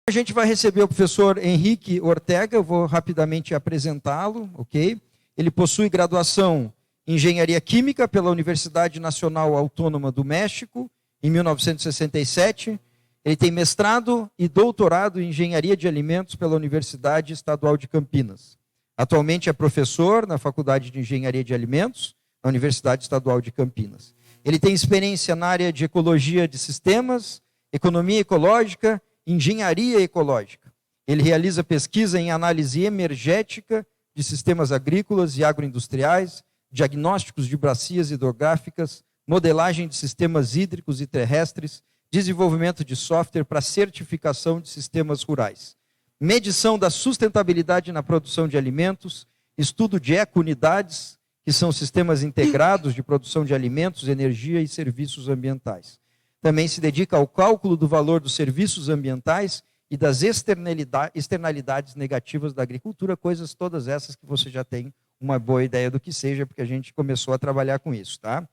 A gente vai receber o professor Henrique Ortega, eu vou rapidamente apresentá-lo, ok? Ele possui graduação em Engenharia Química pela Universidade Nacional Autônoma do México, em 1967. Ele tem mestrado e doutorado em Engenharia de Alimentos pela Universidade Estadual de Campinas. Atualmente é professor na Faculdade de Engenharia de Alimentos, na Universidade Estadual de Campinas. Ele tem experiência na área de Ecologia de Sistemas, Economia Ecológica, Engenharia Ecológica. Ele realiza pesquisa em análise energética de sistemas agrícolas e agroindustriais, diagnósticos de bacias hidrográficas, modelagem de sistemas hídricos e terrestres, desenvolvimento de software para certificação de sistemas rurais, medição da sustentabilidade na produção de alimentos, estudo de eco-unidades, que são sistemas integrados de produção de alimentos, energia e serviços ambientais. Também se dedica ao cálculo do valor dos serviços ambientais e das externalidades negativas da agricultura, coisas todas essas que você já tem uma boa ideia do que seja, porque a gente começou a trabalhar com isso, tá?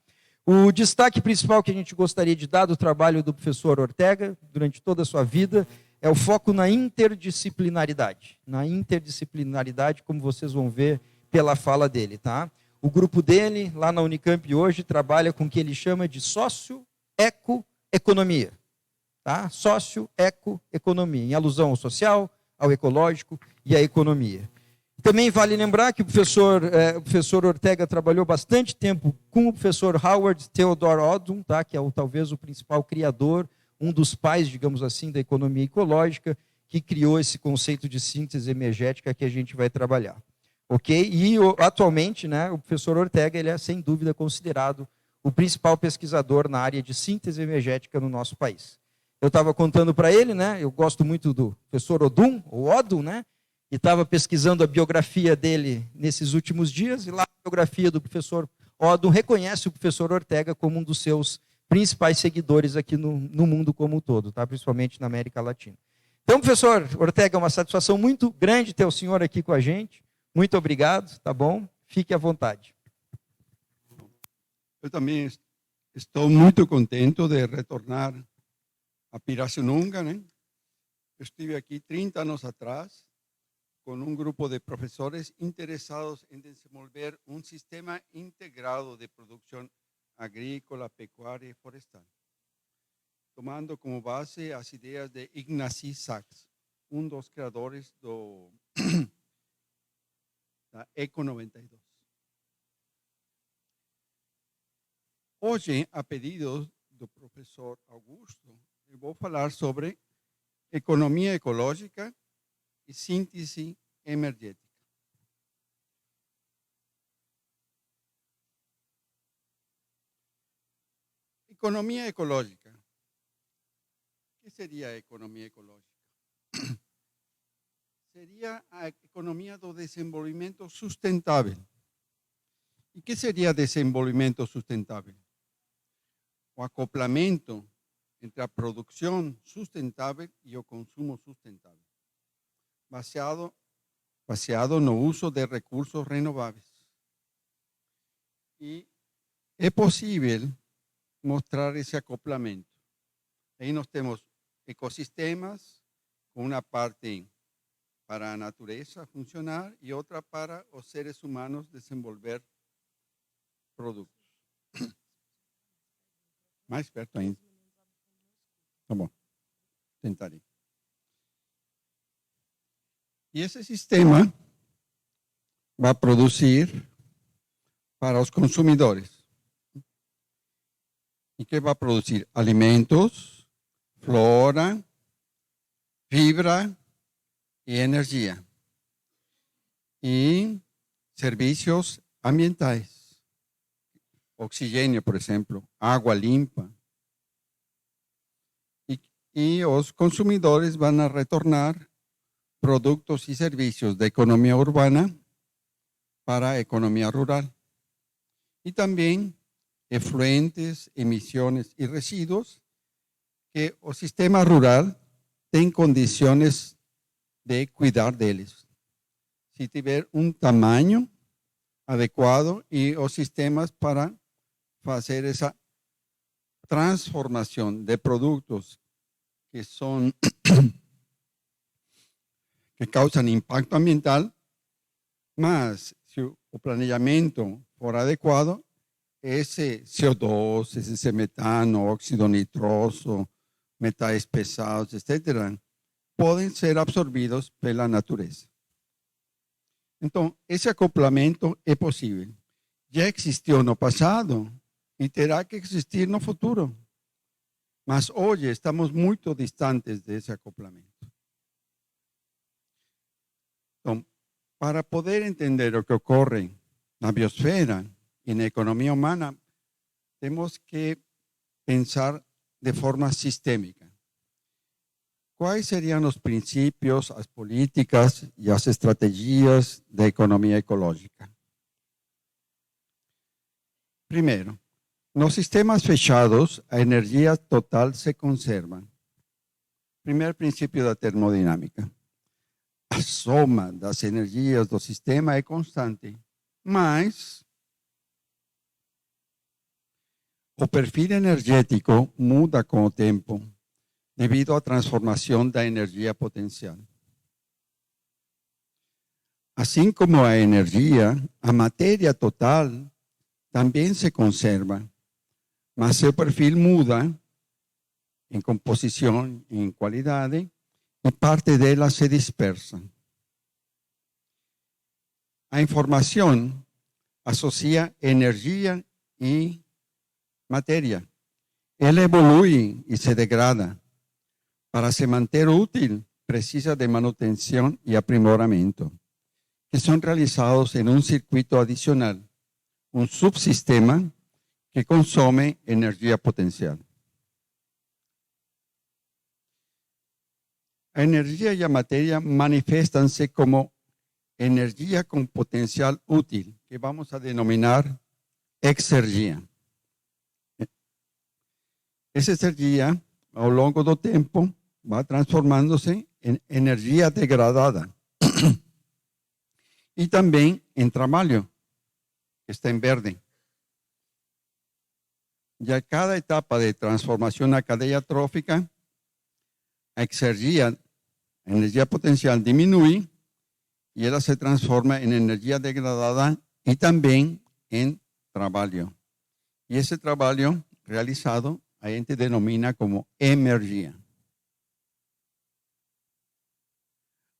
O destaque principal que a gente gostaria de dar do trabalho do professor Ortega, durante toda a sua vida, é o foco na interdisciplinaridade. Na interdisciplinaridade, como vocês vão ver pela fala dele, tá? O grupo dele, lá na Unicamp hoje, trabalha com o que ele chama de sócio-eco-economia. Tá? Sócio-eco-economia, em alusão ao social, ao ecológico e à economia. Também vale lembrar que o professor Ortega trabalhou bastante tempo com o professor Howard Theodore Odum, tá? Que é talvez o principal criador, um dos pais, digamos assim, da economia ecológica, que criou esse conceito de síntese energética que a gente vai trabalhar. Ok? E atualmente, né, o professor Ortega ele é, sem dúvida, considerado o principal pesquisador na área de síntese energética no nosso país. Eu estava contando para ele, né, eu gosto muito do professor Odum, ou Odum, né, e estava pesquisando a biografia dele nesses últimos dias, e lá a biografia do professor Odum reconhece o professor Ortega como um dos seus principais seguidores aqui no mundo como um todo, tá? Principalmente na América Latina. Então, professor Ortega, é uma satisfação muito grande ter o senhor aqui com a gente. Muito obrigado, tá bom? Fique à vontade. Eu também estou muito contente de retornar a Pirassununga, né? Eu estive aqui 30 anos atrás, com um grupo de professores interessados em desenvolver um sistema integrado de produção agrícola, pecuária e florestal, tomando como base as ideias de Ignacy Sachs, um dos criadores da Eco 92. Hoje, a pedido do professor Augusto, eu vou falar sobre economia ecológica e síntese energética. Economia ecológica. O que seria a economia ecológica? Seria a economia do desenvolvimento sustentável. E que seria desenvolvimento sustentável? O acoplamento entre a produção sustentável e o consumo sustentável, baseado no uso de recursos renováveis. E é possível mostrar esse acoplamento. Aí nós temos ecossistemas, com uma parte para a natureza funcionar e outra para os seres humanos desenvolver produtos. Mais perto ainda. Tá bom. Tentarei. E esse sistema vai produzir para os consumidores. E que vai produzir alimentos, flora, fibra e energia. E serviços ambientais. Oxigênio, por exemplo, água limpa. E os consumidores vão retornar produtos e serviços da economia urbana para a economia rural. E também efluentes, emissões e resíduos que o sistema rural tem condições de cuidar deles. Se tiver um tamanho adequado e os sistemas para fazer essa transformação de produtos que são que causan impacto ambiental, mas se o planejamento for adequado, esse CO2, esse metano, óxido nitroso, metais pesados, etc., podem ser absorvidos pela natureza. Então, esse acoplamento é possível. Já existiu no passado e terá que existir no futuro. Mas hoje estamos muito distantes desse acoplamento. Então, para poder entender o que ocorre na biosfera e na economia humana, temos que pensar de forma sistêmica. Quais seriam os princípios, as políticas e as estratégias da economia ecológica? Primeiro, nos sistemas fechados, a energia total se conserva. Primeiro princípio da termodinâmica. A soma das energias do sistema é constante, mas o perfil energético muda com o tempo, devido à transformação da energia potencial. Assim como a energia, a matéria total também se conserva, mas seu perfil muda em composição e em qualidade, e parte dela se dispersa. A informação associa energia e matéria. Ela evolui e se degrada. Para se manter útil, precisa de manutenção e aprimoramento, que são realizados em um circuito adicional, um subsistema que consome energia potencial. A energia e a matéria manifestam-se como energia com potencial útil, que vamos a denominar exergia. Essa energia, ao longo do tempo, vai transformando-se em energia degradada e também em trabalho, que está em verde. E a cada etapa de transformação na cadeia trófica, a exergia, a energia potencial diminui e ela se transforma em energia degradada e também em trabalho. E esse trabalho realizado a gente denomina como energia.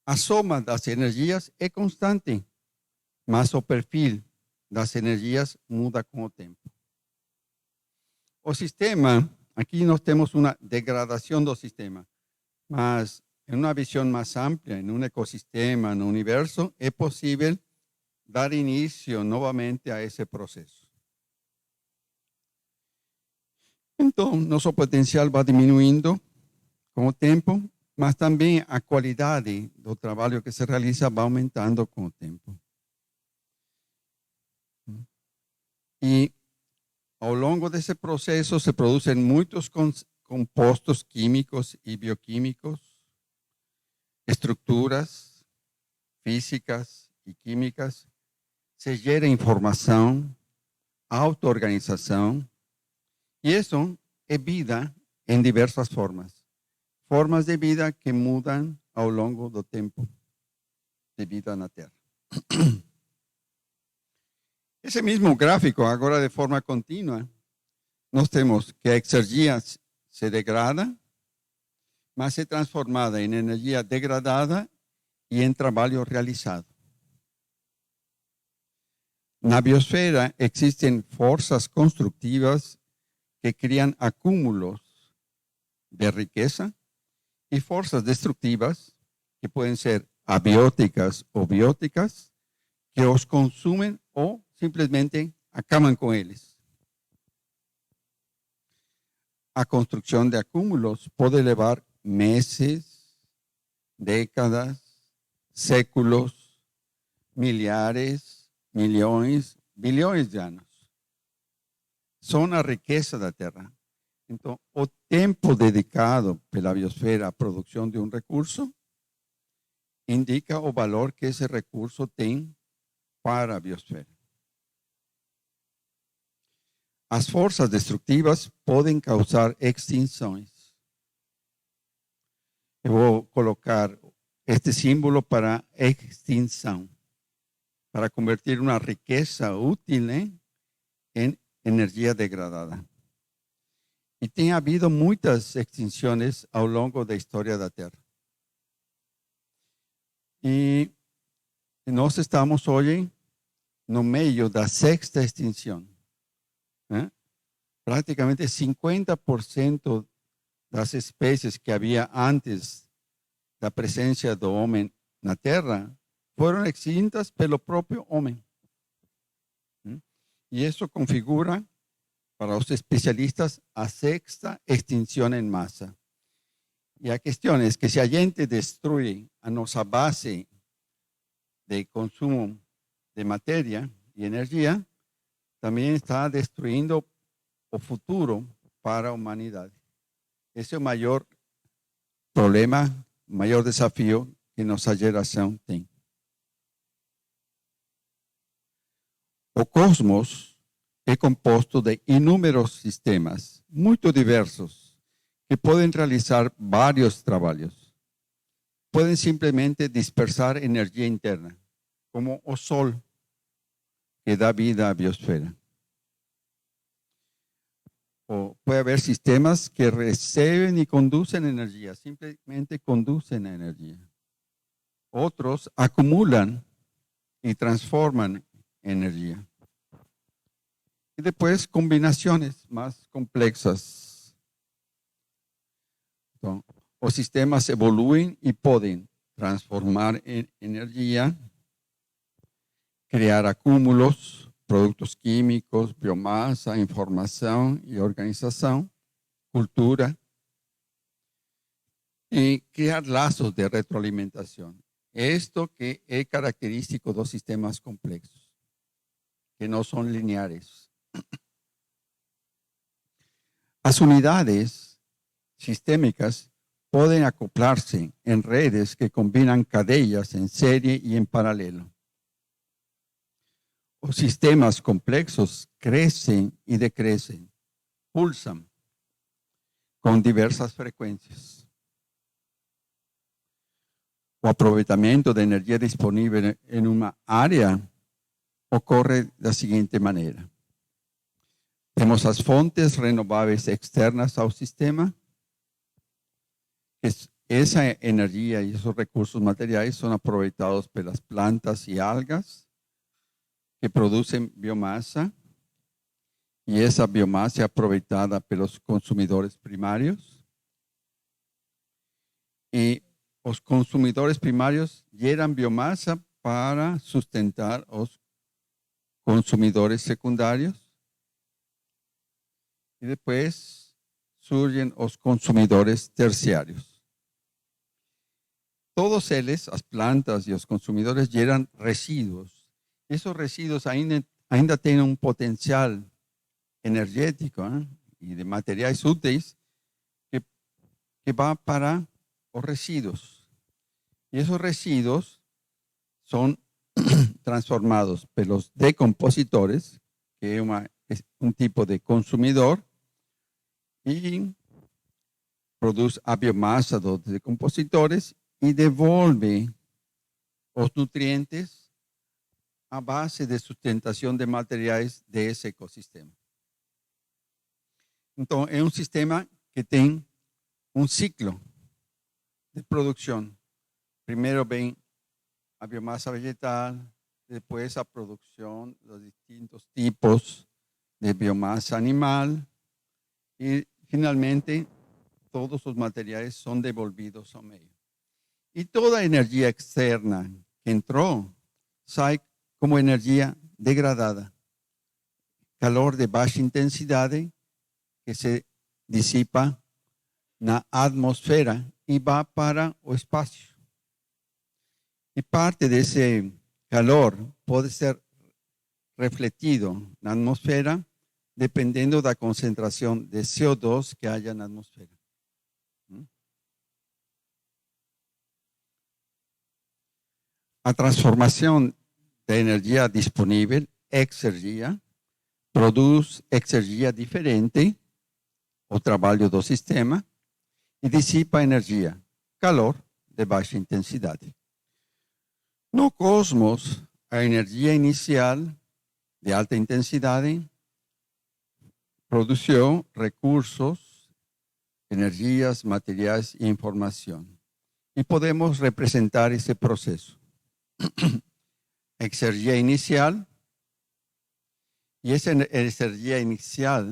A soma das energias é constante, mas o perfil das energias muda com o tempo. O sistema, aqui nós temos uma degradação do sistema, mas em uma visão mais ampla, em um ecossistema, no universo, é possível dar início novamente a esse processo. Então, nosso potencial vai diminuindo com o tempo, mas também a qualidade do trabalho que se realiza vai aumentando com o tempo. E ao longo desse processo se produzem muitos compostos químicos e bioquímicos, estruturas físicas e químicas, se gera informação, auto-organização, e isso é vida em diversas formas. Formas de vida que mudam ao longo do tempo de vida na Terra. Esse mesmo gráfico, agora de forma contínua, nós temos que a energia se degrada, mas é transformada em energia degradada e em trabalho realizado. Na biosfera existem forças construtivas que criam acúmulos de riqueza e forças destrutivas, que podem ser abióticas ou bióticas, que os consumem ou simplesmente acabam com eles. A construção de acúmulos pode levar meses, décadas, séculos, milhares, milhões, bilhões de anos. São a riqueza da Terra. Então, o tempo dedicado pela biosfera à produção de um recurso indica o valor que esse recurso tem para a biosfera. As forças destrutivas podem causar extinções. Eu vou colocar este símbolo para extinción, para convertir una riqueza útil en energía degradada. E tem havido muitas extinções ao longo da história da Terra. E nós estamos hoje no meio da sexta extinção. Praticamente 50% das espécies que havia antes da presença do homem na Terra foram extintas pelo próprio homem. E isso configura, para os especialistas, a sexta extinção em massa. E a questão é que se a gente destrui a nossa base de consumo de matéria e energia, também está destruindo o futuro para a humanidade. Esse é o maior problema, o maior desafio que nossa geração tem. O cosmos é composto de inúmeros sistemas muito diversos que podem realizar vários trabalhos. Podem simplesmente dispersar energia interna, como o Sol, que dá vida à biosfera. Ou pode haver sistemas que recebem e conduzem energia, simplesmente conduzem a energia. Outros acumulam e transformam energia. E depois combinações mais complexas. Então, os sistemas evoluem e podem transformar em energia, criar acúmulos, produtos químicos, biomassa, informação e organização, cultura, e criar laços de retroalimentação. Isto que é característico dos sistemas complexos, que não são lineares. As unidades sistémicas podem acoplar-se em redes que combinam cadeias em série e em paralelo. Os sistemas complexos crescem e decrescem, pulsam com diversas frequências. O aproveitamento da energia disponível em uma área ocorre da seguinte maneira. Temos as fontes renováveis externas ao sistema. Essa energia e esses recursos materiais são aproveitados pelas plantas e algas que produzem biomassa. E essa biomassa é aproveitada pelos consumidores primários. E os consumidores primários geram biomassa para sustentar os consumidores secundários. E depois surgem os consumidores terciários. Todos eles, as plantas e os consumidores, geram resíduos. Esses resíduos ainda têm um potencial energético e de materiais úteis que vai para os resíduos. E esses resíduos são transformados pelos decompositores, que é um tipo de consumidor, e produz a biomassa dos decompositores e devolve os nutrientes à base de sustentação de materiais desse ecossistema. Então, é um sistema que tem um ciclo de produção. Primeiro vem a biomassa vegetal, depois a produção dos distintos tipos de biomassa animal e, finalmente, todos os materiais são devolvidos ao meio. E toda a energia externa que entrou sai como energia degradada. Calor de baixa intensidade que se dissipa na atmosfera e vai para o espaço. E parte desse calor pode ser refletido na atmosfera dependendo da concentração de CO2 que haya na atmosfera. A transformação da energia disponível, exergia, produz exergia diferente, o trabalho do sistema, e dissipa energia, calor, de baixa intensidade. No cosmos, a energia inicial de alta intensidade produziu recursos, energias, materiais e informação. E podemos representar esse processo. Exergia inicial, e essa energia inicial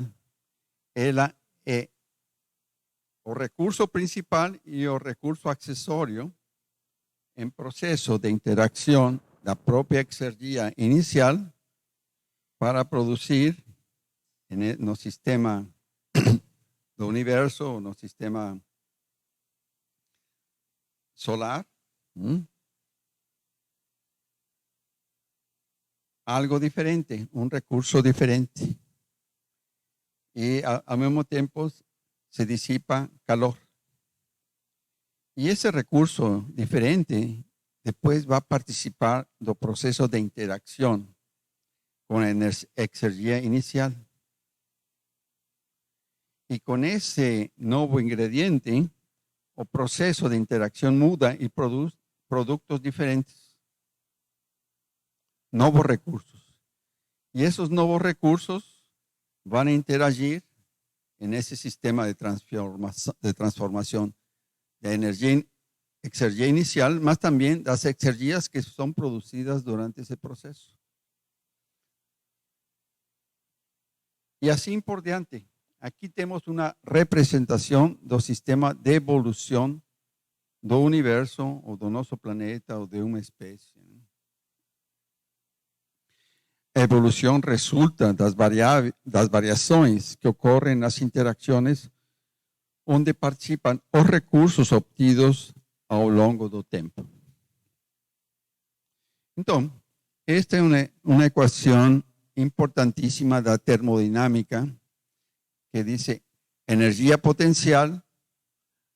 ela é o recurso principal e o recurso acessório em processo de interação da própria exergia inicial para produzir no sistema do universo, no sistema solar, algo diferente, un recurso diferente. Y al mismo tiempo se disipa calor. Y ese recurso diferente después va a participar del proceso de interacción con la energía inicial. Y con ese nuevo ingrediente, el proceso de interacción muda y produce productos diferentes, nuevos recursos. Y esos nuevos recursos van a interagir en ese sistema de transformación de exergia inicial, más también las exergias que son producidas durante ese proceso. Y así por diante. Aquí tenemos una representación del sistema de evolución do universo, ou do nosso planeta, ou de uma espécie. A evolução resulta das variações que ocorrem nas interações onde participam os recursos obtidos ao longo do tempo. Então, esta é uma equação importantíssima da termodinâmica que diz energia potencial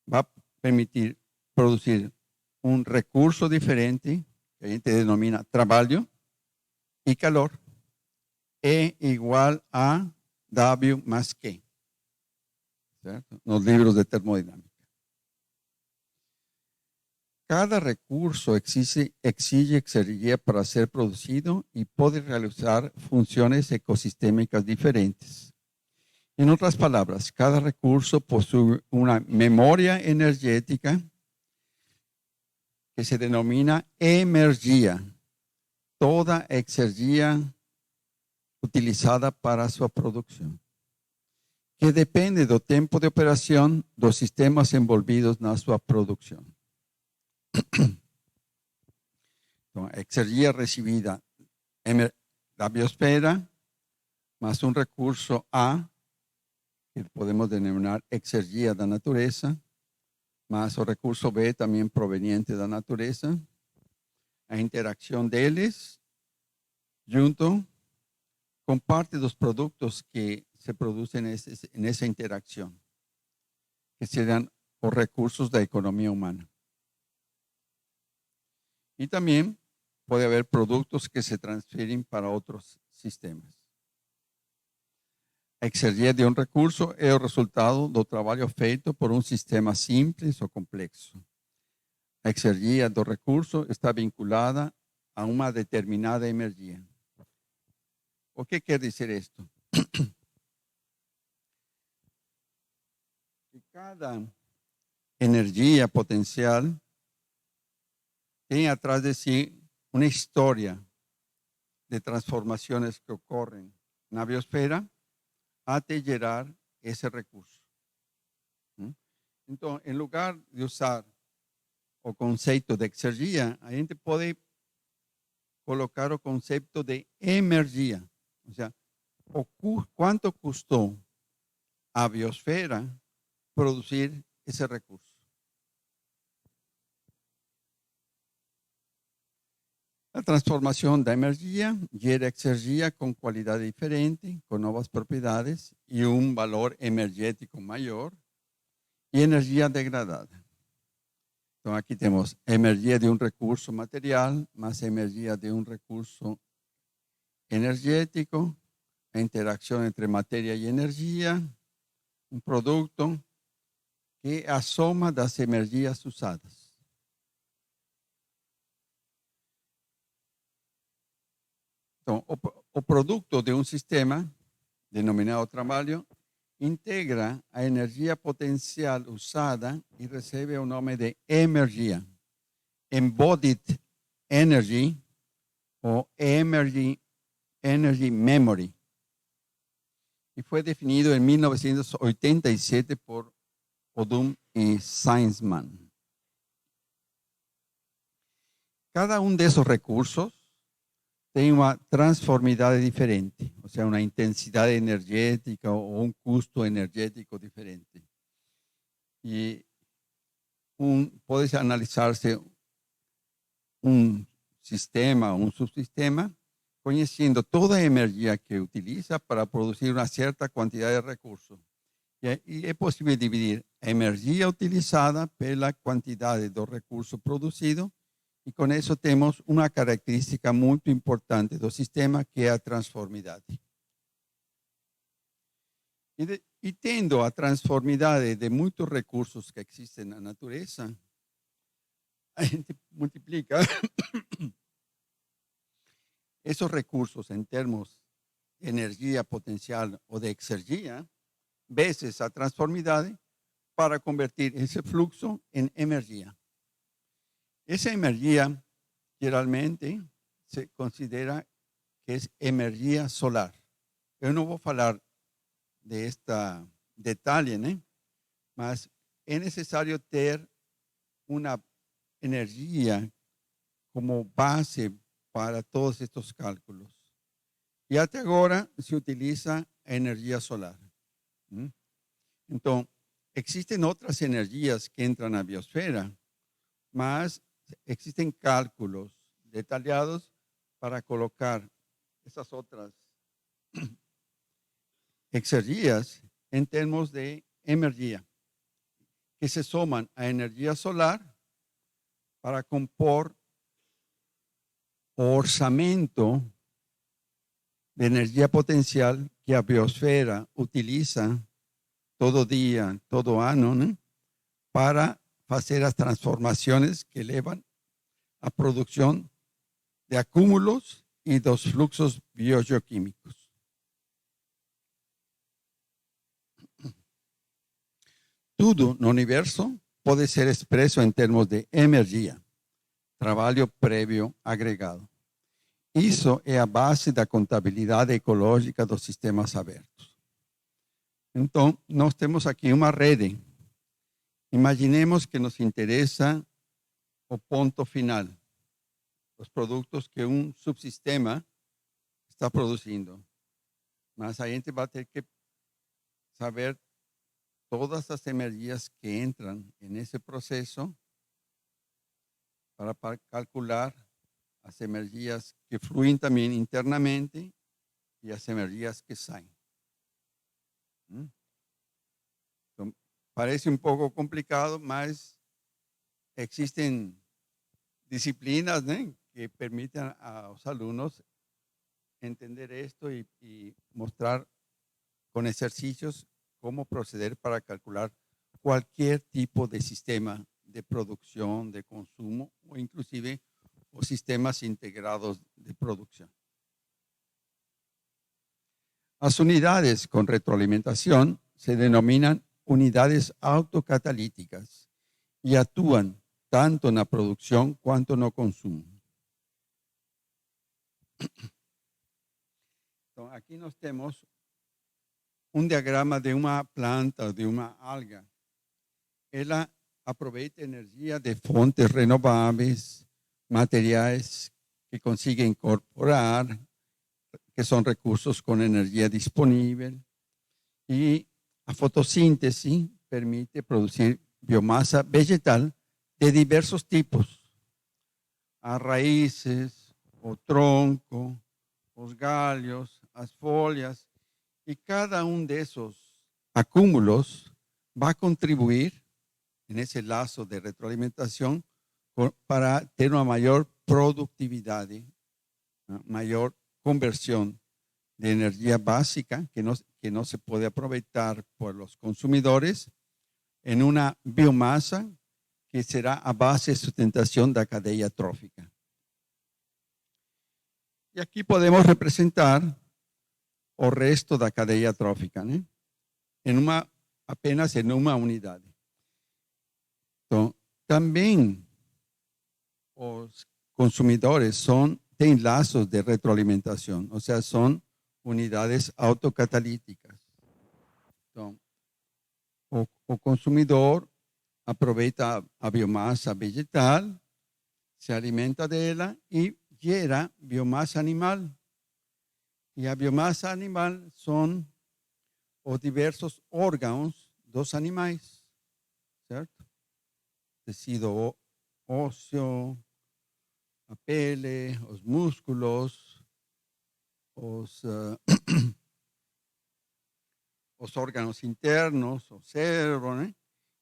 vai permitir producir un recurso diferente, que a gente denomina trabajo, y calor, E igual a W más Q, ¿cierto? Los libros de termodinámica. Cada recurso exige exergia para ser producido y puede realizar funciones ecosistémicas diferentes. En otras palabras, cada recurso posee una memoria energética que se denomina energia, toda exergia utilizada para su producción, que depende do tempo de operación dos sistemas envolvidos na sua produção. Então, a exergia recebida da biosfera, mais um recurso A, que podemos denominar exergia da natureza, más o recurso B también proveniente de la naturaleza, a interacción deles junto con parte de los productos que se producen en esa interacción, que serán los recursos de la economía humana. Y también puede haber productos que se transfieren para otros sistemas. A exergia de um recurso é o resultado do trabalho feito por um sistema simples ou complexo. A exergia do recurso está vinculada a uma determinada energia. O que quer dizer isto? Que cada energia potencial tem atrás de si uma história de transformações que ocorrem na biosfera até gerar esse recurso. Então, em lugar de usar o conceito de exergia, a gente pode colocar o conceito de emergia. Ou seja, quanto custou a biosfera produzir esse recurso. A transformação da energia gera exergia com qualidade diferente, com novas propriedades e um valor energético maior e energia degradada. Então, aqui temos energia de um recurso material, mais energia de um recurso energético, a interação entre matéria e energia, um produto que é a soma das energias usadas. Então, o produto de um sistema, denominado trabalho, integra a energia potencial usada e recebe o nome de energia, embodied energy ou energy memory. E foi definido em 1987 por Odum e Seinsman. Cada um desses recursos tem uma transformidade diferente, ou seja, uma intensidade energética ou um custo energético diferente. E pode analisar-se um sistema, um subsistema, conhecendo toda a energia que utiliza para produzir uma certa quantidade de recursos. E é possível dividir a energia utilizada pela quantidade do recurso produzido. E com isso temos uma característica muito importante do sistema, que é a transformidade. E tendo a transformidade de muitos recursos que existem na natureza, a gente multiplica esses recursos em termos de energia potencial ou de exergia, vezes a transformidade, para convertir esse fluxo em energia. Essa energia, geralmente, se considera que é energia solar. Eu não vou falar deste detalhe, né? Mas é necessário ter uma energia como base para todos estes cálculos. E até agora se utiliza a energia solar. Então, existem outras energias que entram na biosfera, mas existen cálculos detalhados para colocar essas outras exergias em termos de energia, que se soman a energia solar para compor o orçamento de energia potencial que a biosfera utiliza todo dia, todo ano, né, para fazer as transformações que levam à produção de acúmulos e dos fluxos biogeoquímicos. Tudo no universo pode ser expresso em termos de energia, trabalho prévio agregado. Isso é a base da contabilidade ecológica dos sistemas abertos. Então, nós temos aqui uma rede. Imaginemos que nos interessa o ponto final, os produtos que um subsistema está produzindo. Mas a gente vai ter que saber todas as energias que entram nesse processo para calcular as energias que fluem também internamente e as energias que saem. Então, parece um pouco complicado, mas existem disciplinas, né, que permitem aos alunos entender isto e mostrar com exercícios como proceder para calcular qualquer tipo de sistema de produção, de consumo, ou inclusive os sistemas integrados de produção. As unidades com retroalimentação se denominan unidades autocatalíticas e atuam tanto na produção quanto no consumo. Então, aqui nós temos um diagrama de uma planta, de uma alga. Ela aproveita energia de fontes renováveis, materiais que conseguem incorporar, que são recursos com energia disponível. E a fotossíntese permite produzir biomassa vegetal de diversos tipos. As raízes, o tronco, os galhos, as folhas. E cada um desses acúmulos vai contribuir nesse laço de retroalimentação para ter uma maior produtividade, maior conversão de energia básica que não se pode aproveitar por los consumidores en una biomasa que será a base de sustentação da cadeia trófica. E aqui podemos representar o resto da cadeia trófica, né? Apenas em uma unidade. Então, também os consumidores têm laços de retroalimentação, ou seja, são unidades autocatalíticas. Então, o consumidor aproveita a biomassa vegetal, se alimenta dela e gera biomassa animal. E a biomassa animal são os diversos órgãos dos animais, certo? Tecido ósseo, a pele, os músculos, os órgãos internos, o cérebro, né?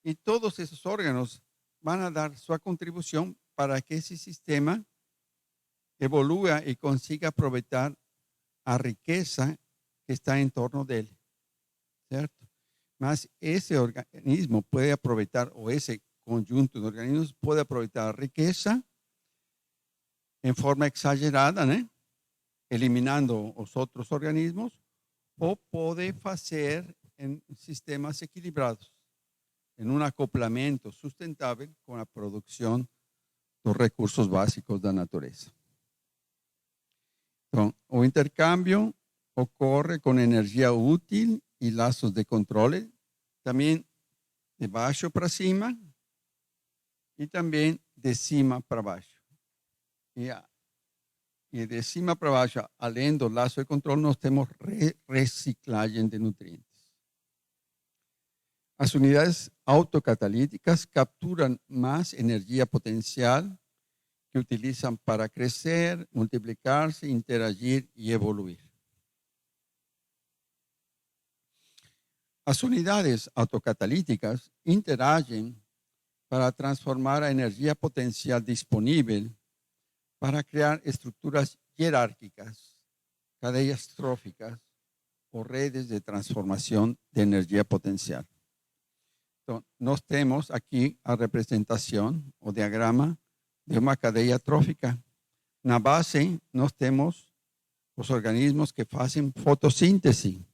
E todos esses órgãos vão a dar sua contribuição para que esse sistema evolua e consiga aproveitar a riqueza que está em torno dele, certo? Mas esse organismo pode aproveitar, ou esse conjunto de organismos pode aproveitar a riqueza em forma exagerada, né? Eliminando os outros organismos, ou pode fazer em sistemas equilibrados, em um acoplamento sustentável com a produção dos recursos básicos da natureza. Então, o intercâmbio ocorre com energia útil e laços de controle, também de baixo para cima e também de cima para baixo. E de cima para baixo, além do laço de controle, nós temos reciclagem de nutrientes. As unidades autocatalíticas capturam mais energia potencial que utilizam para crescer, multiplicar-se, interagir e evoluir. As unidades autocatalíticas interagem para transformar a energia potencial disponível para criar estruturas jerárquicas, cadeias tróficas ou redes de transformação de energia potencial. Então, nós temos aqui a representação, o diagrama de uma cadeia trófica. Na base, nós temos os organismos que fazem fotossíntese,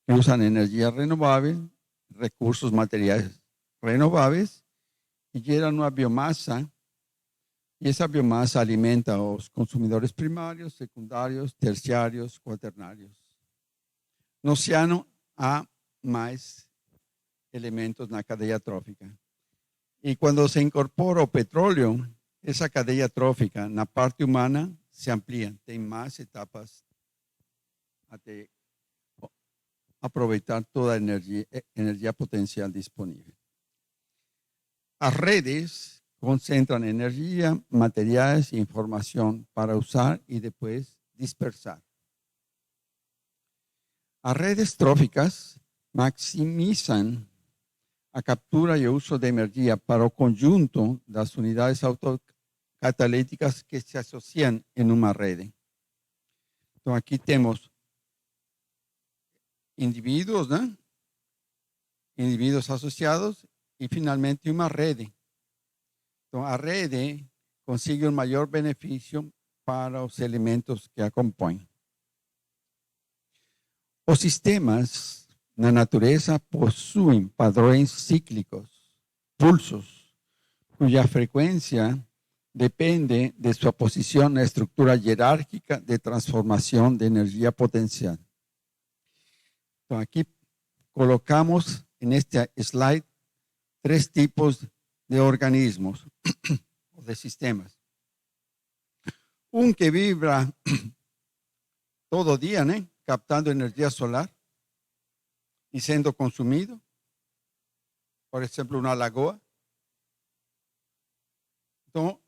que usam energia renovável, recursos materiais renováveis e geram uma biomassa. E essa biomassa alimenta os consumidores primários, secundários, terciários, quaternários. No oceano há mais elementos na cadeia trófica. E quando se incorpora o petróleo, essa cadeia trófica na parte humana se amplia, tem mais etapas até aproveitar toda a energia potencial disponível. As redes concentram energia, materiais e informação para usar e depois dispersar. As redes tróficas maximizam a captura e o uso de energia para o conjunto das unidades autocatalíticas que se associam em uma rede. Então, aqui temos indivíduos, né? Indivíduos associados e, finalmente, uma rede. Então, a rede consegue um maior benefício para os elementos que a compõem. Os sistemas na natureza possuem padrões cíclicos, pulsos, cuja frequência depende de sua posição na estrutura hierárquica de transformação de energia potencial. Então, aqui colocamos neste slide 3 tipos de organismos, ou de sistemas. Um que vibra todo dia, né? Captando energia solar e sendo consumido. Por exemplo, uma lagoa. Então,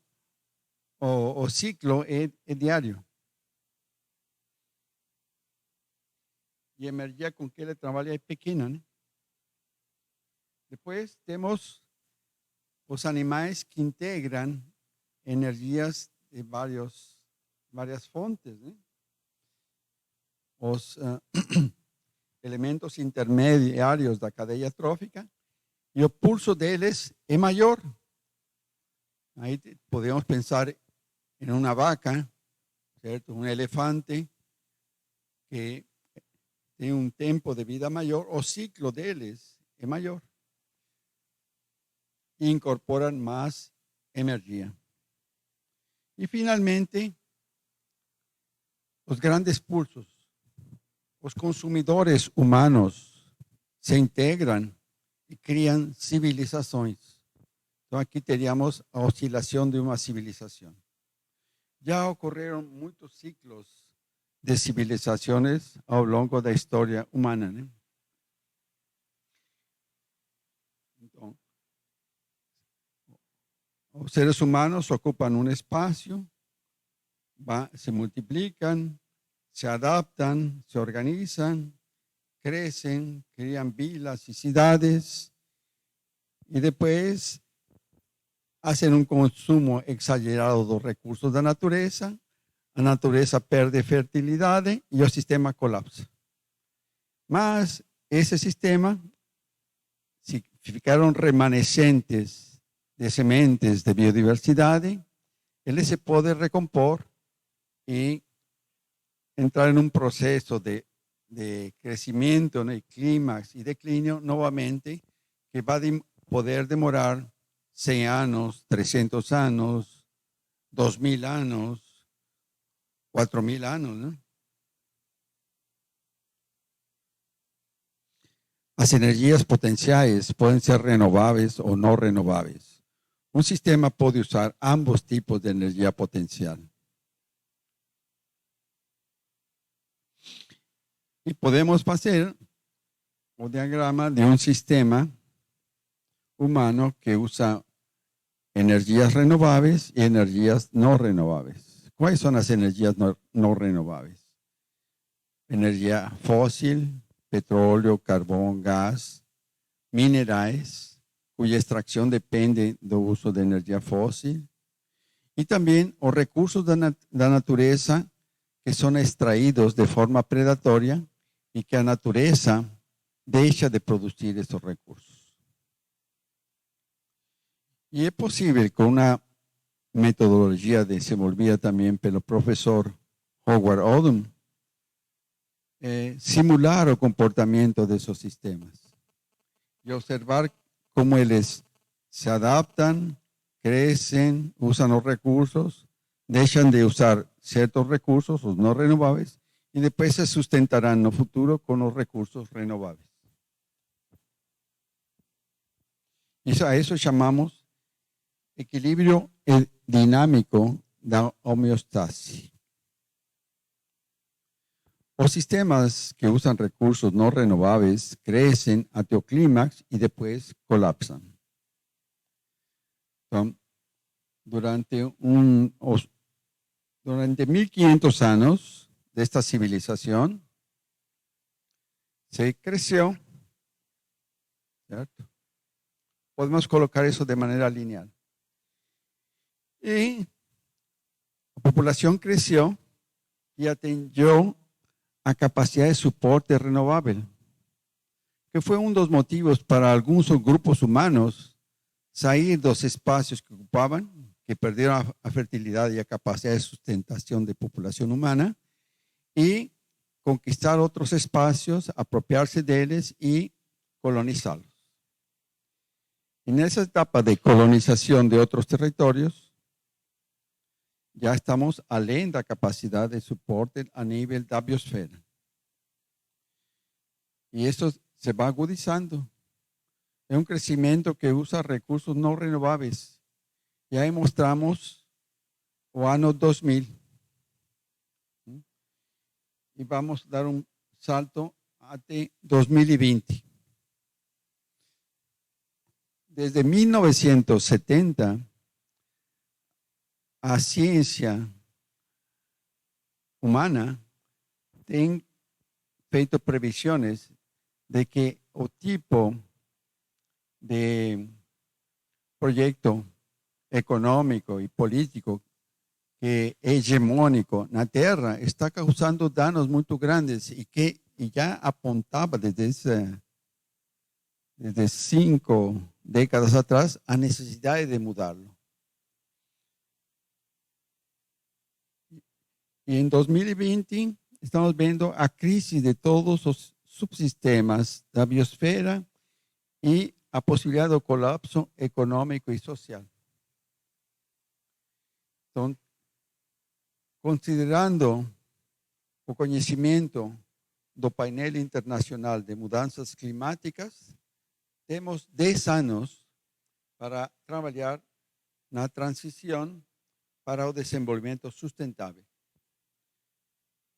o ciclo é diário. E a energia com que ele trabalha é pequena, né? Depois temos os animais que integram energias de várias fontes, né? Os elementos intermediários da cadeia trófica, e o pulso deles é maior. Aí podemos pensar em uma vaca, ¿cierto? Un elefante que tiene un tiempo de vida mayor o ciclo de él es mayor. Incorporan más energía. Y finalmente, los grandes pulsos. Los consumidores humanos se integran y crean civilizaciones. Entonces aquí teníamos la oscilación de una civilización. Ya ocurrieron muchos ciclos de civilizaciones a lo largo de la historia humana, ¿no? Entonces, los seres humanos ocupan un espacio, se multiplican, se adaptan, se organizan, crecen, crean vilas y ciudades y después hacen un consumo exagerado de los recursos de la natureza perde fertilidad y el sistema colapsa. Mas ese sistema, si ficaron remanescentes de sementes de biodiversidad, él se puede recompor y entrar en un proceso de crecimiento, ¿no? Y clímax y declinio nuevamente, que va a poder demorar 100 años, 300 años, 2000 años, 4000 años, ¿no? Las energías potenciales pueden ser renovables o no renovables. Un sistema puede usar ambos tipos de energía potencial. Y podemos hacer un diagrama de un sistema humano que usa energías renovables y energías no renovables. ¿Cuáles son las energías no renovables? Energía fósil, petróleo, carbón, gas, minerales, cuya extracción depende del uso de energía fósil, y también los recursos de la naturaleza que son extraídos de forma predatoria y que la naturaleza deja de producir estos recursos. Y es posible con una metodología desenvolvida también por el profesor Howard Odum, simular el comportamiento de esos sistemas y observar cómo ellos se adaptan, crecen, usan los recursos, dejan de usar ciertos recursos, los no renovables, y después se sustentarán en el futuro con los recursos renovables. Y a eso llamamos equilibrio dinámico de homeostasis. Los sistemas que usan recursos no renovables crecen hasta el clímax y después colapsan. Entonces, durante 1500 años de esta civilización se creció, ¿cierto? Podemos colocar eso de manera lineal. Y la población creció y atendió a capacidad de soporte renovable, que fue uno de los motivos para algunos grupos humanos salir de los espacios que ocupaban, que perdieron la fertilidad y la capacidad de sustentación de población humana, y conquistar otros espacios, apropiarse de ellos y colonizarlos. En esa etapa de colonización de otros territorios, ya estamos além da capacidad de soporte a nivel de la biosfera. Y esto se va agudizando. Es un crecimiento que usa recursos no renovables. Y ahí mostramos el año 2000. Y vamos a dar un salto hasta 2020. Desde 1970, a ciencia humana tiene feito previsiones de que el tipo de proyecto económico y político que es hegemónico en la Tierra está causando daños muy grandes y que ya apuntaba desde 5 décadas atrás a necesidad de mudarlo. Y en 2020 estamos viendo a crisis de todos los subsistemas da biosfera y a posibilidad de colapso económico y social. Entonces, considerando o conhecimento do painel internacional de mudanças climáticas, temos 10 anos para trabalhar na transição para o desenvolvimento sustentável.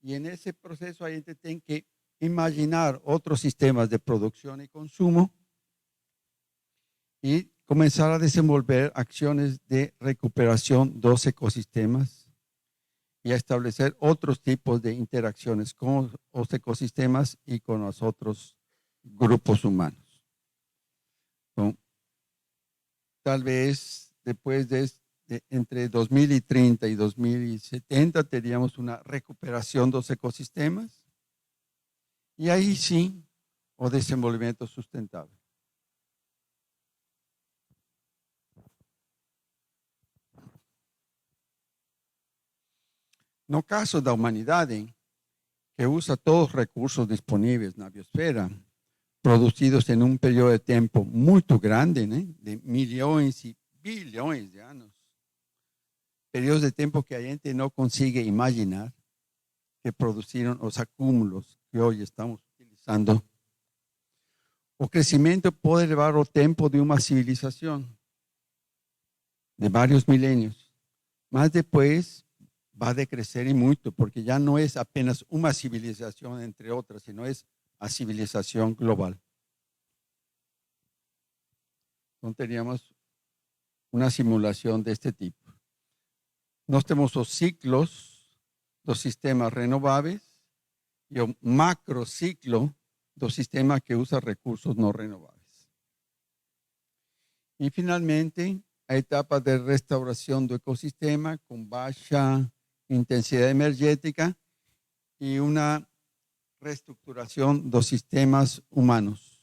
E nesse processo a gente tem que imaginar outros sistemas de produção e consumo e começar a desenvolver ações de recuperação dos ecossistemas e a estabelecer outros tipos de interações com os ecossistemas e com os outros grupos humanos. Então, talvez depois entre 2030 e 2070 teríamos uma recuperação dos ecossistemas e aí sim o desenvolvimento sustentável. No caso da humanidade, que usa todos os recursos disponíveis na biosfera, produzidos em um período de tempo muito grande, né, de milhões e bilhões de anos, períodos de tempo que a gente não consegue imaginar, que produziram os acúmulos que hoje estamos utilizando. O crescimento pode levar o tempo de uma civilização, de vários milênios, mas depois vai decrescer muito, porque já não é apenas uma civilização entre outras, sino é a civilização global. Então teríamos uma simulação deste tipo. Nós temos os ciclos dos sistemas renováveis e o macrociclo do sistema que usa recursos não renováveis. E finalmente, a etapa de restauração do ecossistema com baixa intensidade energética e uma reestruturação dos sistemas humanos,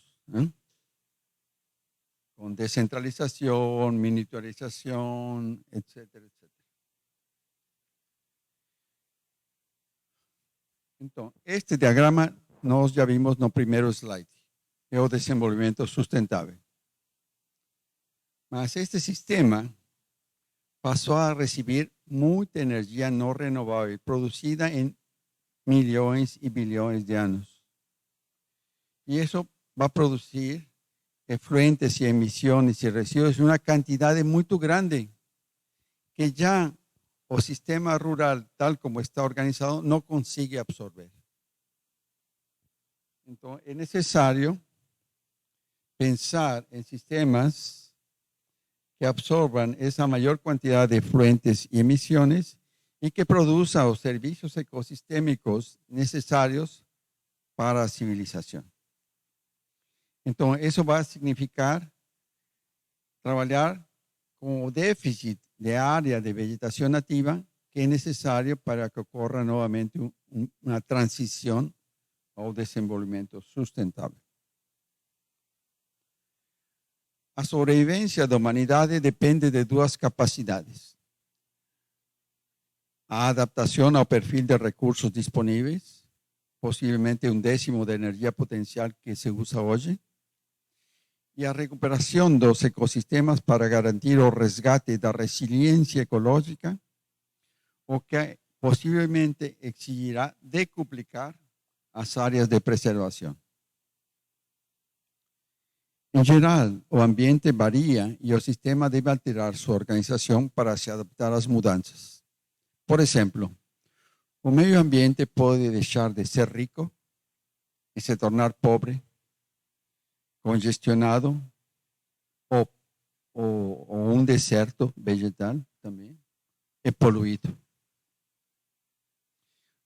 com descentralização, miniaturização, etc, etc. Então, este diagrama nós já vimos no primeiro slide, é o desenvolvimento sustentável. Mas este sistema passou a receber muita energia não renovável, produzida em milhões e bilhões de anos. E isso vai produzir efluentes e emissões e resíduos em uma quantidade muito grande, que já o sistema rural, tal como está organizado, não consegue absorver. Então, é necessário pensar em sistemas que absorban esa mayor cantidad de efluentes y emisiones y que produzcan los servicios ecosistémicos necesarios para la civilización. Entonces, eso va a significar trabajar con el déficit de área de vegetación nativa que es necesario para que ocurra nuevamente una transición al desenvolvimiento sustentable. A sobrevivência da humanidade depende de duas capacidades. A adaptação ao perfil de recursos disponíveis, possivelmente 1/10 da energia potencial que se usa hoje, e a recuperação dos ecossistemas para garantir o resgate da resiliência ecológica, o que possivelmente exigirá decuplicar as áreas de preservação. Em geral, o ambiente varia e o sistema deve alterar sua organização para se adaptar às mudanças. Por exemplo, o meio ambiente pode deixar de ser rico e se tornar pobre, congestionado ou um deserto vegetal também, e poluído.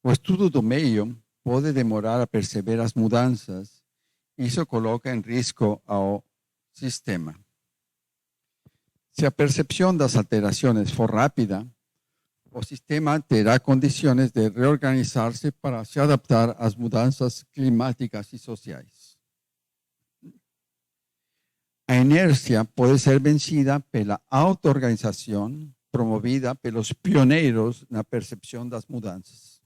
O estudo do meio pode demorar a perceber as mudanças. Isso coloca em risco ao sistema. Se a percepção das alterações for rápida, o sistema terá condições de reorganizar-se para se adaptar às mudanças climáticas e sociais. A inércia pode ser vencida pela auto-organização, promovida pelos pioneiros na percepção das mudanças.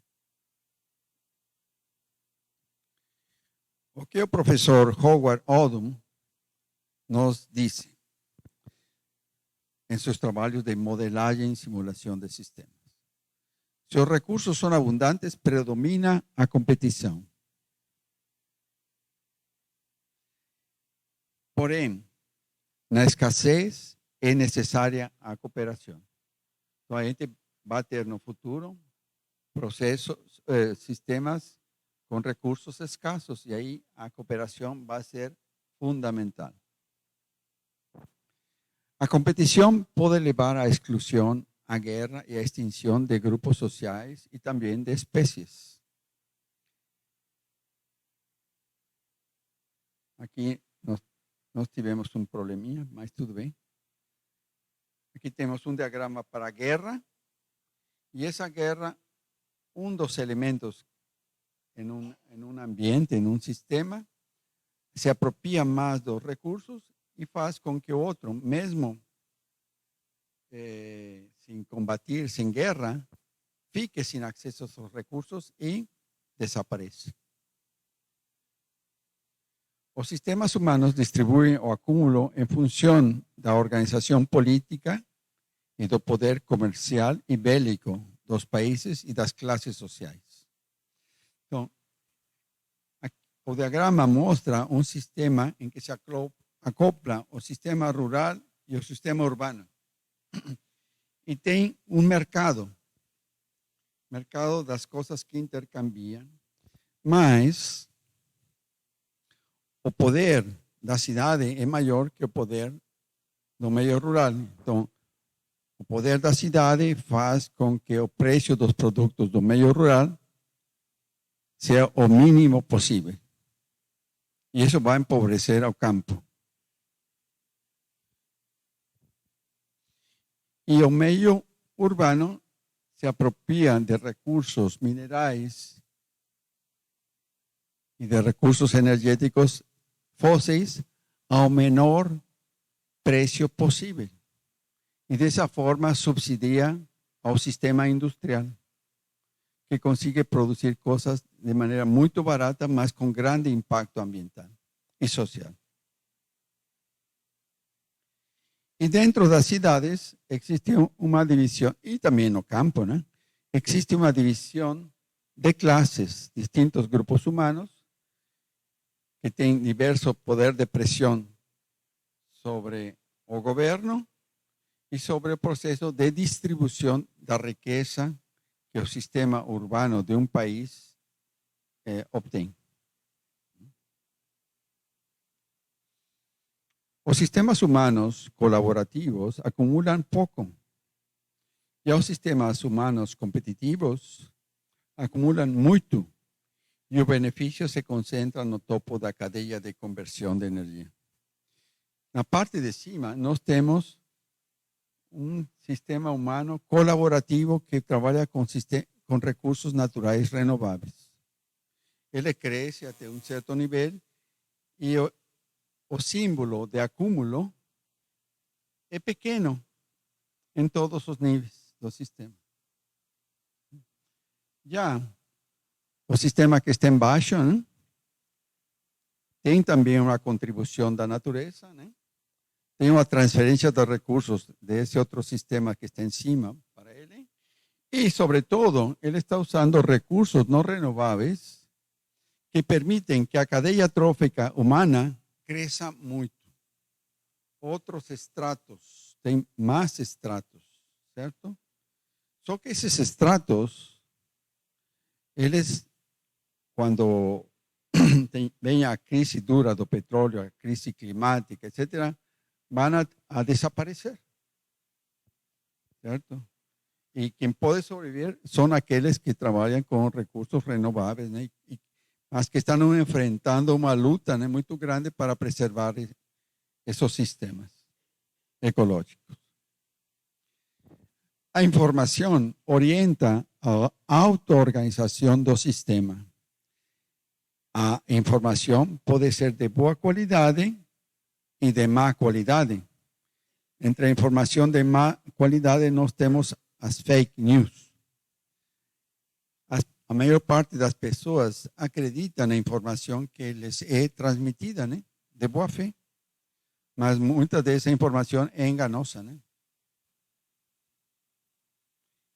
O que o professor Howard Odum nos disse em seus trabalhos de modelagem e simulação de sistemas? Se os recursos são abundantes, predomina a competição. Porém, na escassez é necessária a cooperação. Então, a gente vai ter no futuro processos, sistemas com recursos escassos, e aí a cooperação vai ser fundamental. A competição pode levar à exclusão, à guerra e à extinção de grupos sociais e também de espécies. Aqui nós tivemos um probleminha, mas tudo bem. Aqui temos um diagrama para a guerra, e essa guerra, um dos elementos em um ambiente, em um sistema, se apropria mais dos recursos e faz com que o outro, mesmo sem combater, sem guerra, fique sem acesso aos recursos e desapareça. Os sistemas humanos distribuem o acúmulo em função da organização política e do poder comercial e bélico dos países e das classes sociais. Então, o diagrama mostra um sistema em que se acopla o sistema rural e o sistema urbano. E tem um mercado das coisas que intercambiam, mas o poder da cidade é maior que o poder do meio rural. Então, o poder da cidade faz com que o preço dos produtos do meio rural seja o mínimo possível. E isso vai empobrecer ao campo. E o meio urbano se apropria de recursos minerais e de recursos energéticos fósseis ao menor preço possível. E dessa forma subsidia ao sistema industrial, que consegue produzir coisas de maneira muito barata, mas com grande impacto ambiental e social. E dentro das cidades existe uma divisão, e também no campo, né? Existe uma divisão de classes, distintos grupos humanos, que têm diverso poder de pressão sobre o governo e sobre o processo de distribuição da riqueza que o sistema urbano de um país obtém. Os sistemas humanos colaborativos acumulam pouco. E os sistemas humanos competitivos acumulam muito. E o benefício se concentra no topo da cadeia de conversão de energia. Na parte de cima, nós temos um sistema humano colaborativo que trabalha com recursos naturais renováveis. Ele cresce até um certo nível e o símbolo de acúmulo é pequeno em todos os níveis do sistema. Já o sistema que está embaixo, né, tem também uma contribuição da natureza, né? Tem uma transferência de recursos desse outro sistema que está em cima para ele. E, sobretudo, ele está usando recursos não renováveis que permitem que a cadeia trófica humana cresça muito. Outros estratos, tem mais estratos, certo? Só que esses estratos, eles, quando vem a crise dura do petróleo, a crise climática, etc., vão a desaparecer, certo? E quem pode sobreviver são aqueles que trabalham com recursos renováveis, né? Mas que estão enfrentando uma luta, né, muito grande para preservar esses sistemas ecológicos. A informação orienta a auto-organização do sistema. A informação pode ser de boa qualidade e de má qualidade. entre a informação de má qualidade, nós temos as fake news. A maior parte das pessoas acredita na informação que lhes é transmitida, né? De boa fé. Mas muita dessa informação é enganosa, né?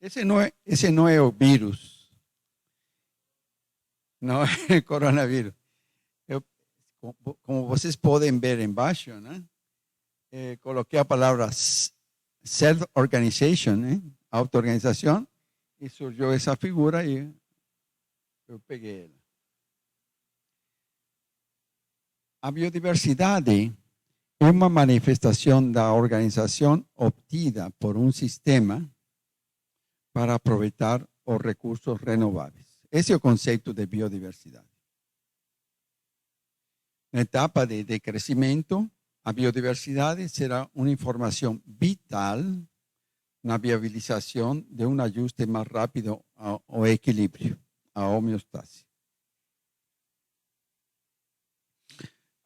Esse não é o vírus. Não é o coronavírus. Como vocês podem ver embaixo, né? Coloquei a palavra self-organization, né? Auto-organização, e surgiu essa figura e eu peguei ela. A biodiversidade é uma manifestação da organização obtida por um sistema para aproveitar os recursos renováveis. Esse é o conceito de biodiversidade. Na etapa de crescimento, a biodiversidade será uma informação vital na viabilização de um ajuste mais rápido ao equilíbrio, à homeostase.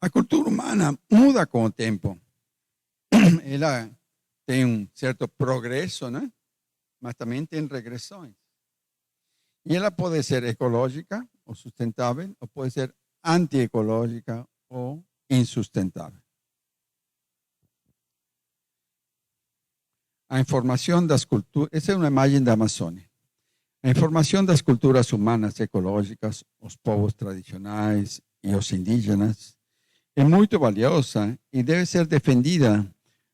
A cultura humana muda com o tempo. Ela tem um certo progresso, né? Mas também tem regressões. E ela pode ser ecológica ou sustentável, ou pode ser antiecológica ou insustentável. A informação das culturas, essa é uma imagem da Amazônia. A informação das culturas humanas ecológicas, os povos tradicionais e os indígenas, é muito valiosa e deve ser defendida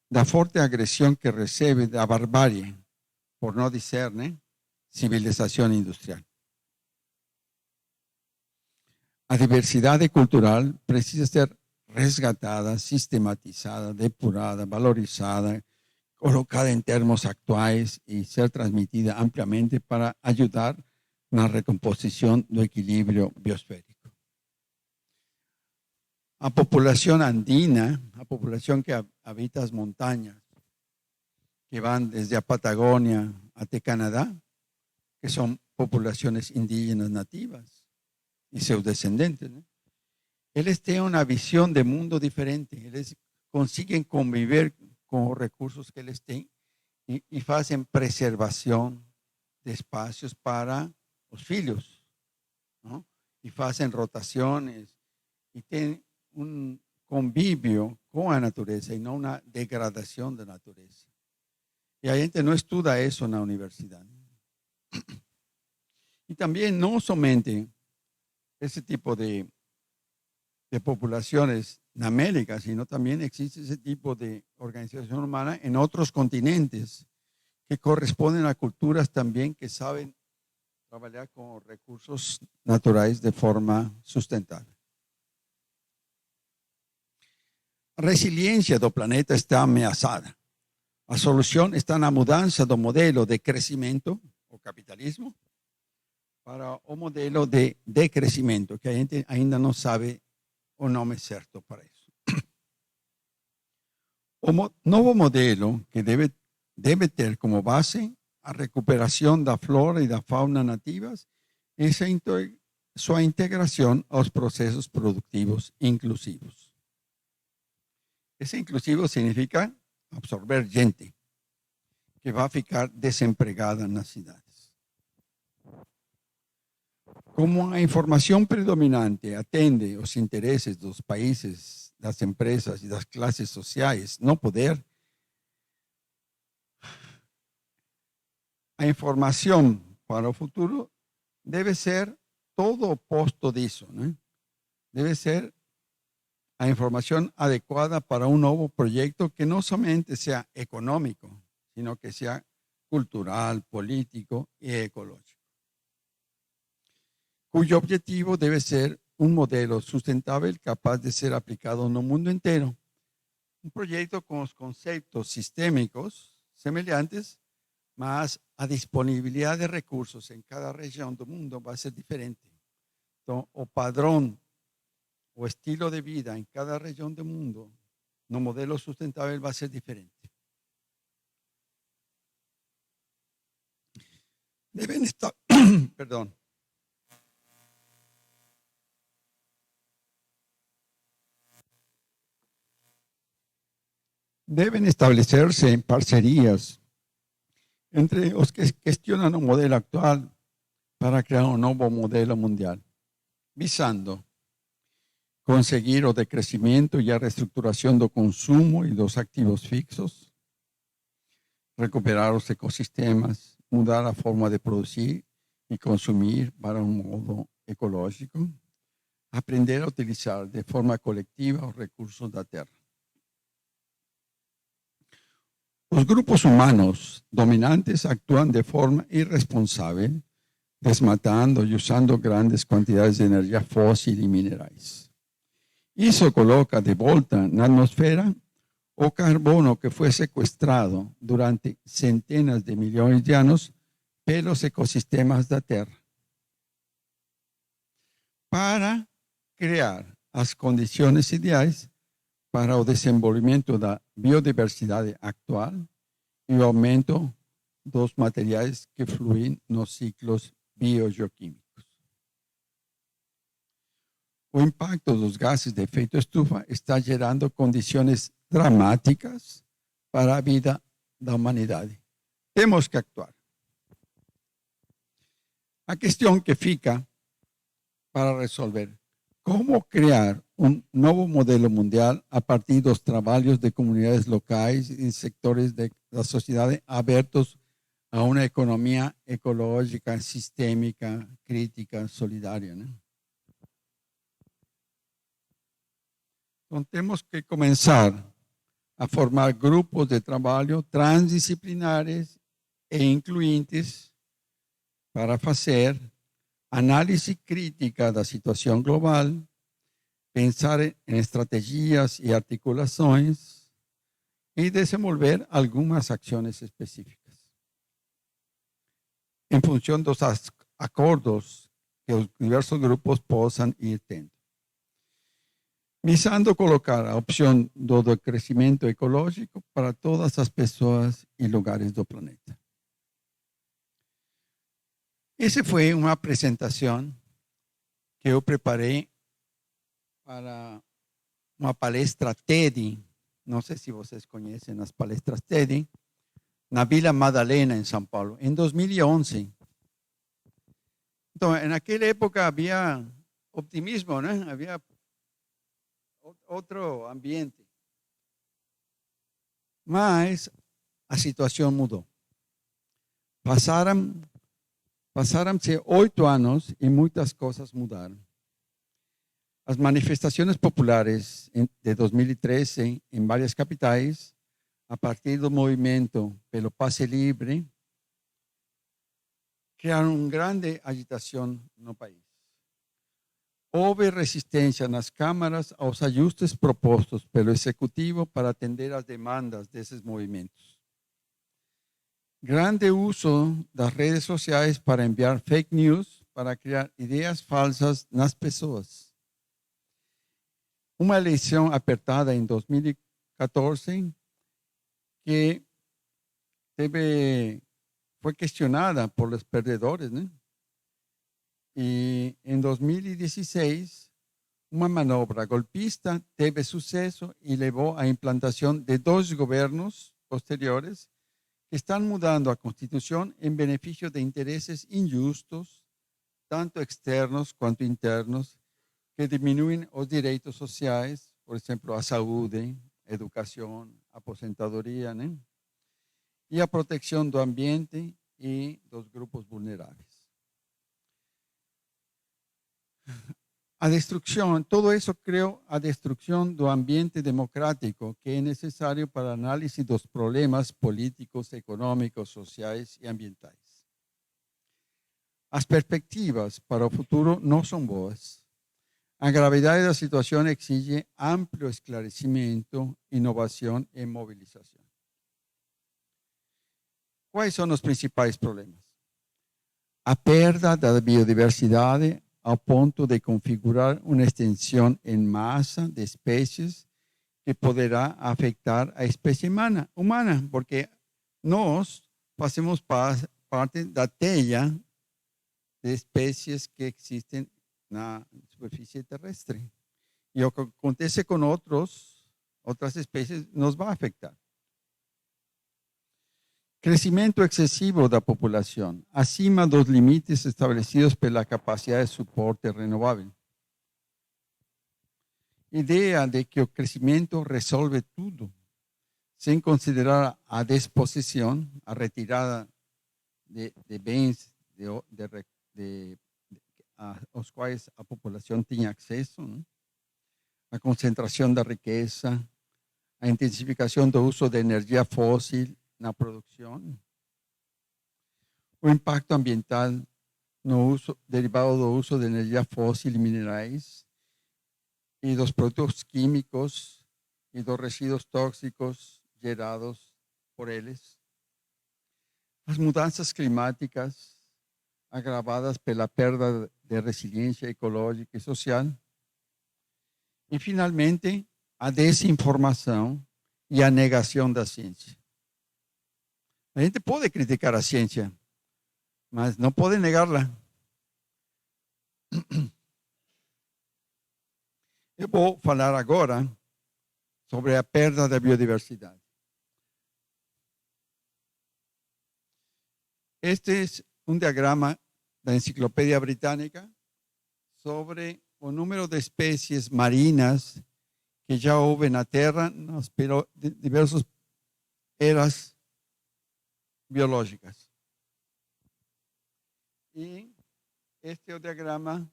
da forte agressão que recebe da barbárie, por não dizer, né, civilização industrial. A diversidade cultural precisa ser resgatada, sistematizada, depurada, valorizada, colocada em termos atuais e ser transmitida ampliamente para ajudar na recomposição do equilíbrio biosférico. A população andina, a população que habita as montanhas, que van desde a Patagônia até Canadá, que são populações indígenas nativas e seus descendentes, né? Eles têm uma visão de mundo diferente, eles conseguem conviver com os recursos que eles têm e fazem preservação de espaços para os filhos, não? E fazem rotações e têm um convívio com a natureza e não uma degradação da natureza. E a gente não estuda isso na universidade. E também não somente esse tipo de populações na América, sino também existe esse tipo de organização humana em outros continentes que correspondem a culturas também que sabem trabalhar com recursos naturais de forma sustentável. A resiliência do planeta está ameaçada. A solução está na mudança do modelo de crescimento, o capitalismo, para o modelo de decrescimento, que a gente ainda não sabe o nome certo para isso. O novo modelo que deve ter como base a recuperação da flora e da fauna nativas e sua integração aos processos produtivos inclusivos. Esse inclusivo significa absorver gente que vai ficar desempregada nas cidades. Como a informação predominante atende os interesses dos países, das empresas e das classes sociais no poder, a informação para o futuro deve ser todo o oposto disso, né? Deve ser a informação adequada para um novo projeto que não somente seja econômico, sino que seja cultural, político e ecológico, cujo objetivo deve ser um modelo sustentável capaz de ser aplicado no mundo inteiro. Um projeto com os conceitos sistêmicos semelhantes, mas a disponibilidade de recursos em cada região do mundo vai ser diferente. Então, o padrão, o estilo de vida em cada região do mundo, no modelo sustentável, vai ser diferente. Devem estar, perdão. deben establecerse parcerías entre los que gestionan un modelo actual para crear un nuevo modelo mundial, visando conseguir o decrecimiento y a reestructuración do consumo y dos activos fixos, recuperar los ecosistemas, mudar la forma de producir y consumir para un modo ecológico, aprender a utilizar de forma colectiva los recursos de la tierra. Los grupos humanos dominantes actúan de forma irresponsable, desmatando y usando grandes cantidades de energía fósil y minerais. Isso coloca de volta na atmosfera o carbono que foi sequestrado durante centenas de milhões de anos pelos ecossistemas da Terra, para criar as condições ideais para o desenvolvimento da biodiversidade actual e o aumento dos materiais que fluem nos ciclos biogeoquímicos. O impacto dos gases de efeito estufa está gerando condições dramáticas para a vida da humanidade. Temos que actuar. A questão que fica para resolver: como criar um novo modelo mundial a partir dos trabalhos de comunidades locais e sectores da sociedade abertos a uma economia ecológica, sistêmica, crítica, solidária, né? Então, temos que começar a formar grupos de trabalho transdisciplinares e incluintes para fazer análise crítica da situação global, pensar em estratégias e articulações e desenvolver algumas ações específicas. Em função dos acordos que os diversos grupos possam ir tendo, visando colocar a opção do crescimento ecológico para todas as pessoas e lugares do planeta. Essa foi uma apresentação que eu preparei para uma palestra TED. Não sei se vocês conhecem as palestras TED, na Vila Madalena, em São Paulo, em 2011. Então, naquela época havia optimismo, né? Havia outro ambiente. Mas a situação mudou. Passaram-se 8 anos e muitas coisas mudaram. As manifestações populares de 2013 em várias capitais, a partir do movimento pelo passe livre, criaram uma grande agitação no país. Houve resistência nas câmaras aos ajustes propostos pelo Executivo para atender às demandas desses movimentos. Grande uso das redes sociais para enviar fake news, para criar ideias falsas nas pessoas. Uma eleição apertada em 2014 que foi questionada por os perdedores, né? E em 2016, uma manobra golpista teve sucesso e levou à implantação de 2 governos posteriores que estão mudando a Constituição em benefício de interesses injustos, tanto externos quanto internos, que diminuem os direitos sociais, por exemplo, a saúde, a educação, a aposentadoria, né? E a proteção do ambiente e dos grupos vulneráveis. A destrucción, todo eso creó a destrucción do ambiente democrático que es necesario para el análisis de los problemas políticos, económicos, sociales y ambientales. Las perspectivas para el futuro no son boas. A gravedad de la situación exige amplio esclarecimiento, innovación y movilización. ¿Cuáles son los principales problemas? A perda da biodiversidade ao ponto de configurar uma extensão em massa de espécies que poderá afetar a espécie humana, porque nós fazemos parte da teia de espécies que existem na superfície terrestre. E o que acontece com outras espécies nos vai afetar. Crescimento excessivo da população, acima dos limites estabelecidos pela capacidade de suporte renovável. Ideia de que o crescimento resolve tudo, sem considerar a disposição, a retirada de bens aos quais a população tinha acesso, né? A concentração da riqueza, a intensificação do uso de energia fóssil na produção, o impacto ambiental no uso, derivado do uso de energia fóssil e minerais, e dos produtos químicos e dos resíduos tóxicos gerados por eles, as mudanças climáticas agravadas pela perda de resiliência ecológica e social, e, finalmente, a desinformação e a negação da ciência. A gente pode criticar a ciência, mas não pode negá-la. Eu vou falar agora sobre a perda da biodiversidade. Este é um diagrama da Enciclopédia Britânica sobre o número de espécies marinas que já houve na Terra nas diversas eras biológicas. E este é o diagrama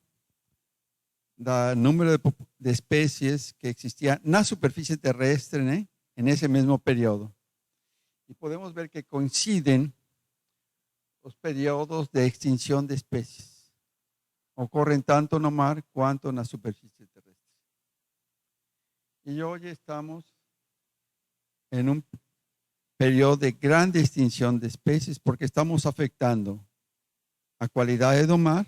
do número de espécies que existia na superfície terrestre, né, nesse mesmo período. E podemos ver que coincidem os períodos de extinção de espécies. Ocorrem tanto no mar quanto na superfície terrestre. E hoje estamos em um período de grande extinção de espécies porque estamos afetando a qualidade do mar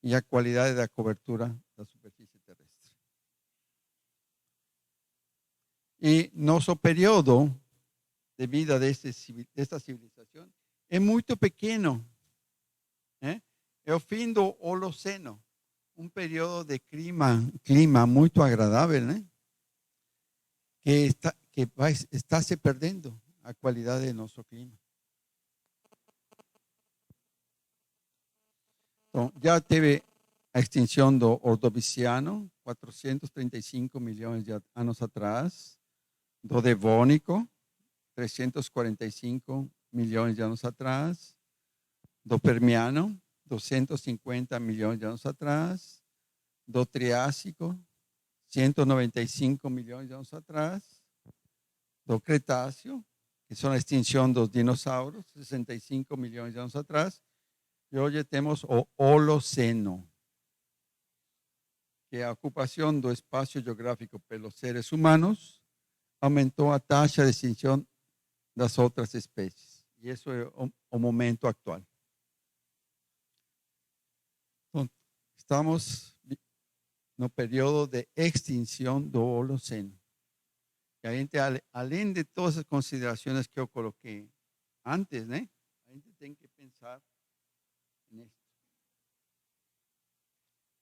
e a qualidade da cobertura da superfície terrestre. E nosso período de vida desta civilização é muito pequeno. É o fim do Holoceno, um período de clima muito agradável, né? Que está se perdendo a qualidade do nosso clima. Então, já teve a extinção do Ordoviciano, 435 milhões de anos atrás, do Devônico, 345 milhões de anos atrás, do Permiano, 250 milhões de anos atrás, do Triássico, 195 milhões de anos atrás, do Cretáceo, que são a extinção dos dinossauros, 65 milhões de anos atrás, e hoje temos o Holoceno, que a ocupação do espaço geográfico pelos seres humanos aumentou a taxa de extinção das outras espécies. E isso é o momento atual. Então, estamos no período de extinção do Holoceno. E a gente, além de todas as considerações que eu coloquei antes, né? A gente tem que pensar nisso.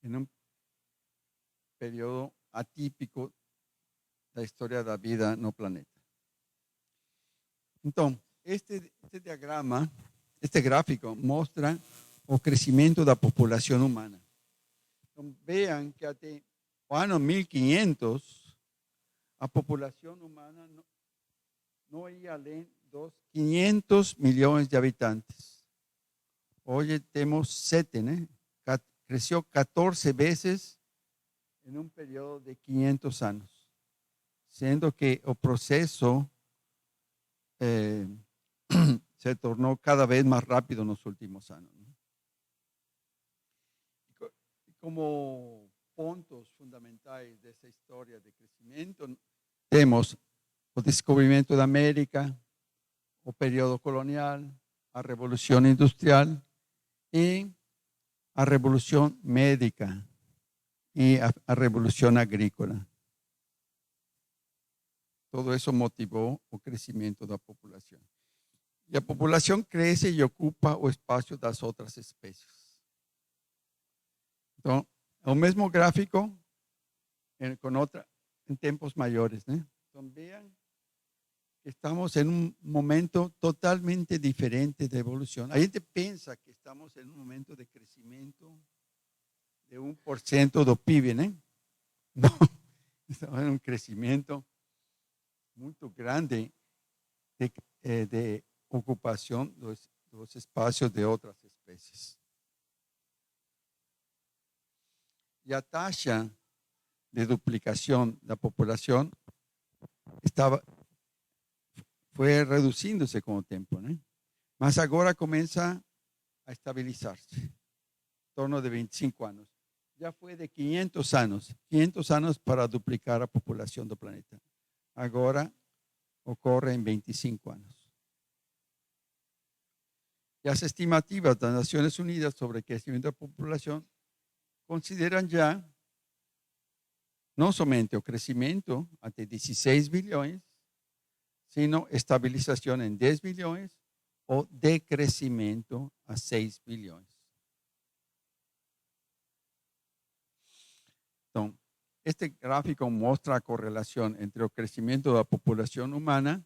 Em um período atípico da história da vida no planeta. Então, este diagrama, este gráfico mostra o crescimento da população humana. Então, vejam que até o ano 1500, a população humana não ia além dos 500 milhões de habitantes. Hoje temos 7, né? Cresceu 14 vezes em um período de 500 anos, sendo que o processo se tornou cada vez mais rápido nos últimos anos. Como pontos fundamentais dessa história de crescimento, temos o descobrimento da América, o período colonial, a Revolução Industrial e a Revolução Médica e a Revolução Agrícola. Todo isso motivou o crescimento da população. E a população cresce e ocupa o espaço das outras espécies. Então, é o mesmo gráfico em tempos maiores, né? Então, vejam estamos en un momento totalmente diferente de evolución. La gente piensa que estamos en un momento de crecimiento de 1% del PIB, ¿no? No, estamos en un crecimiento muy grande de ocupación de los espacios de otras especies. Y la tasa de duplicación de la población fue reduciéndose con el tiempo, ¿no? Mas ahora comienza a estabilizarse, en torno de 25 años. Ya fue de 500 años para duplicar la población del planeta. Ahora ocurre en 25 años. Las estimativas de las Naciones Unidas sobre el crecimiento de la población consideran ya no solamente el crecimiento hasta 16 billones, sino estabilización en 10 billones o decrecimiento a 6 billones. Entonces, este gráfico muestra la correlación entre el crecimiento de la población humana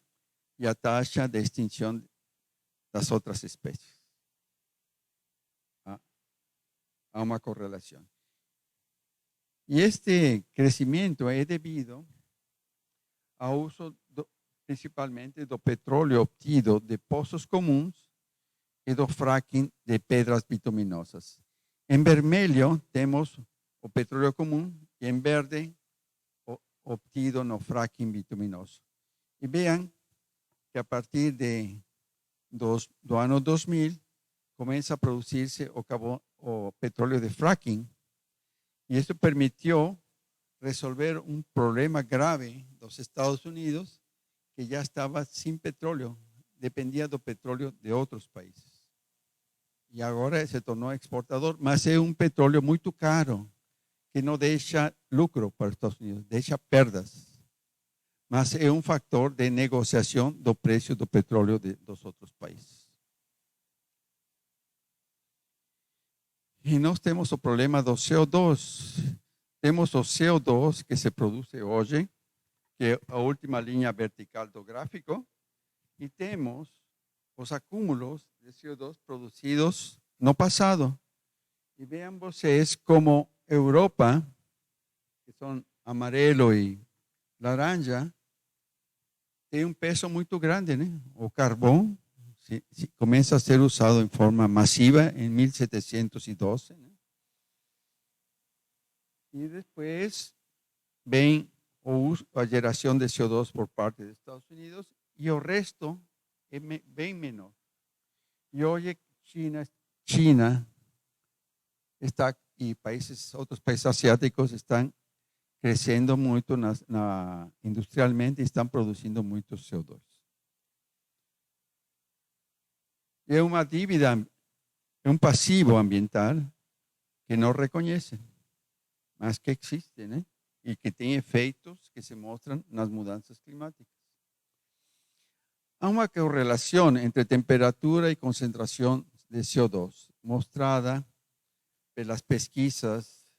y la tasa de extinción de las otras especies. A una correlación. Y este crecimiento es debido al uso principalmente del petróleo obtenido de pozos comunes y del fracking de pedras bituminosas. En vermelho tenemos el petróleo común y en verde obtenido no fracking bituminoso. Y vean que a partir de los años 2000 comienza a producirse o petróleo de fracking, y esto permitió resolver un problema grave de los Estados Unidos, que ya estaba sin petróleo, dependía del petróleo de otros países. Y ahora se tornó exportador, mas es un petróleo muy caro, que no deja lucro para Estados Unidos, deja pérdidas. Mas es un factor de negociación del precio del petróleo de los otros países. Y nós temos o problema do CO2. Temos o CO2 que se produce hoje, que é a última linha vertical do gráfico, e temos os acúmulos de CO2 produzidos no passado. E vejam vocês como Europa, que são amarelo e laranja, tem um peso muito grande, né? O carvão comienza a ser usado en forma masiva en 1712. ¿no? Y después ven la generación de CO2 por parte de Estados Unidos y el resto es bien menor. Y hoy China está, y otros países asiáticos están creciendo mucho industrialmente y están produciendo mucho CO2. Es una dívida, es un pasivo ambiental que no reconocen, más que existen, ¿eh? Y que tiene efectos que se muestran en las mudanzas climáticas. Hay una correlación entre temperatura y concentración de CO2 mostrada por las pesquisas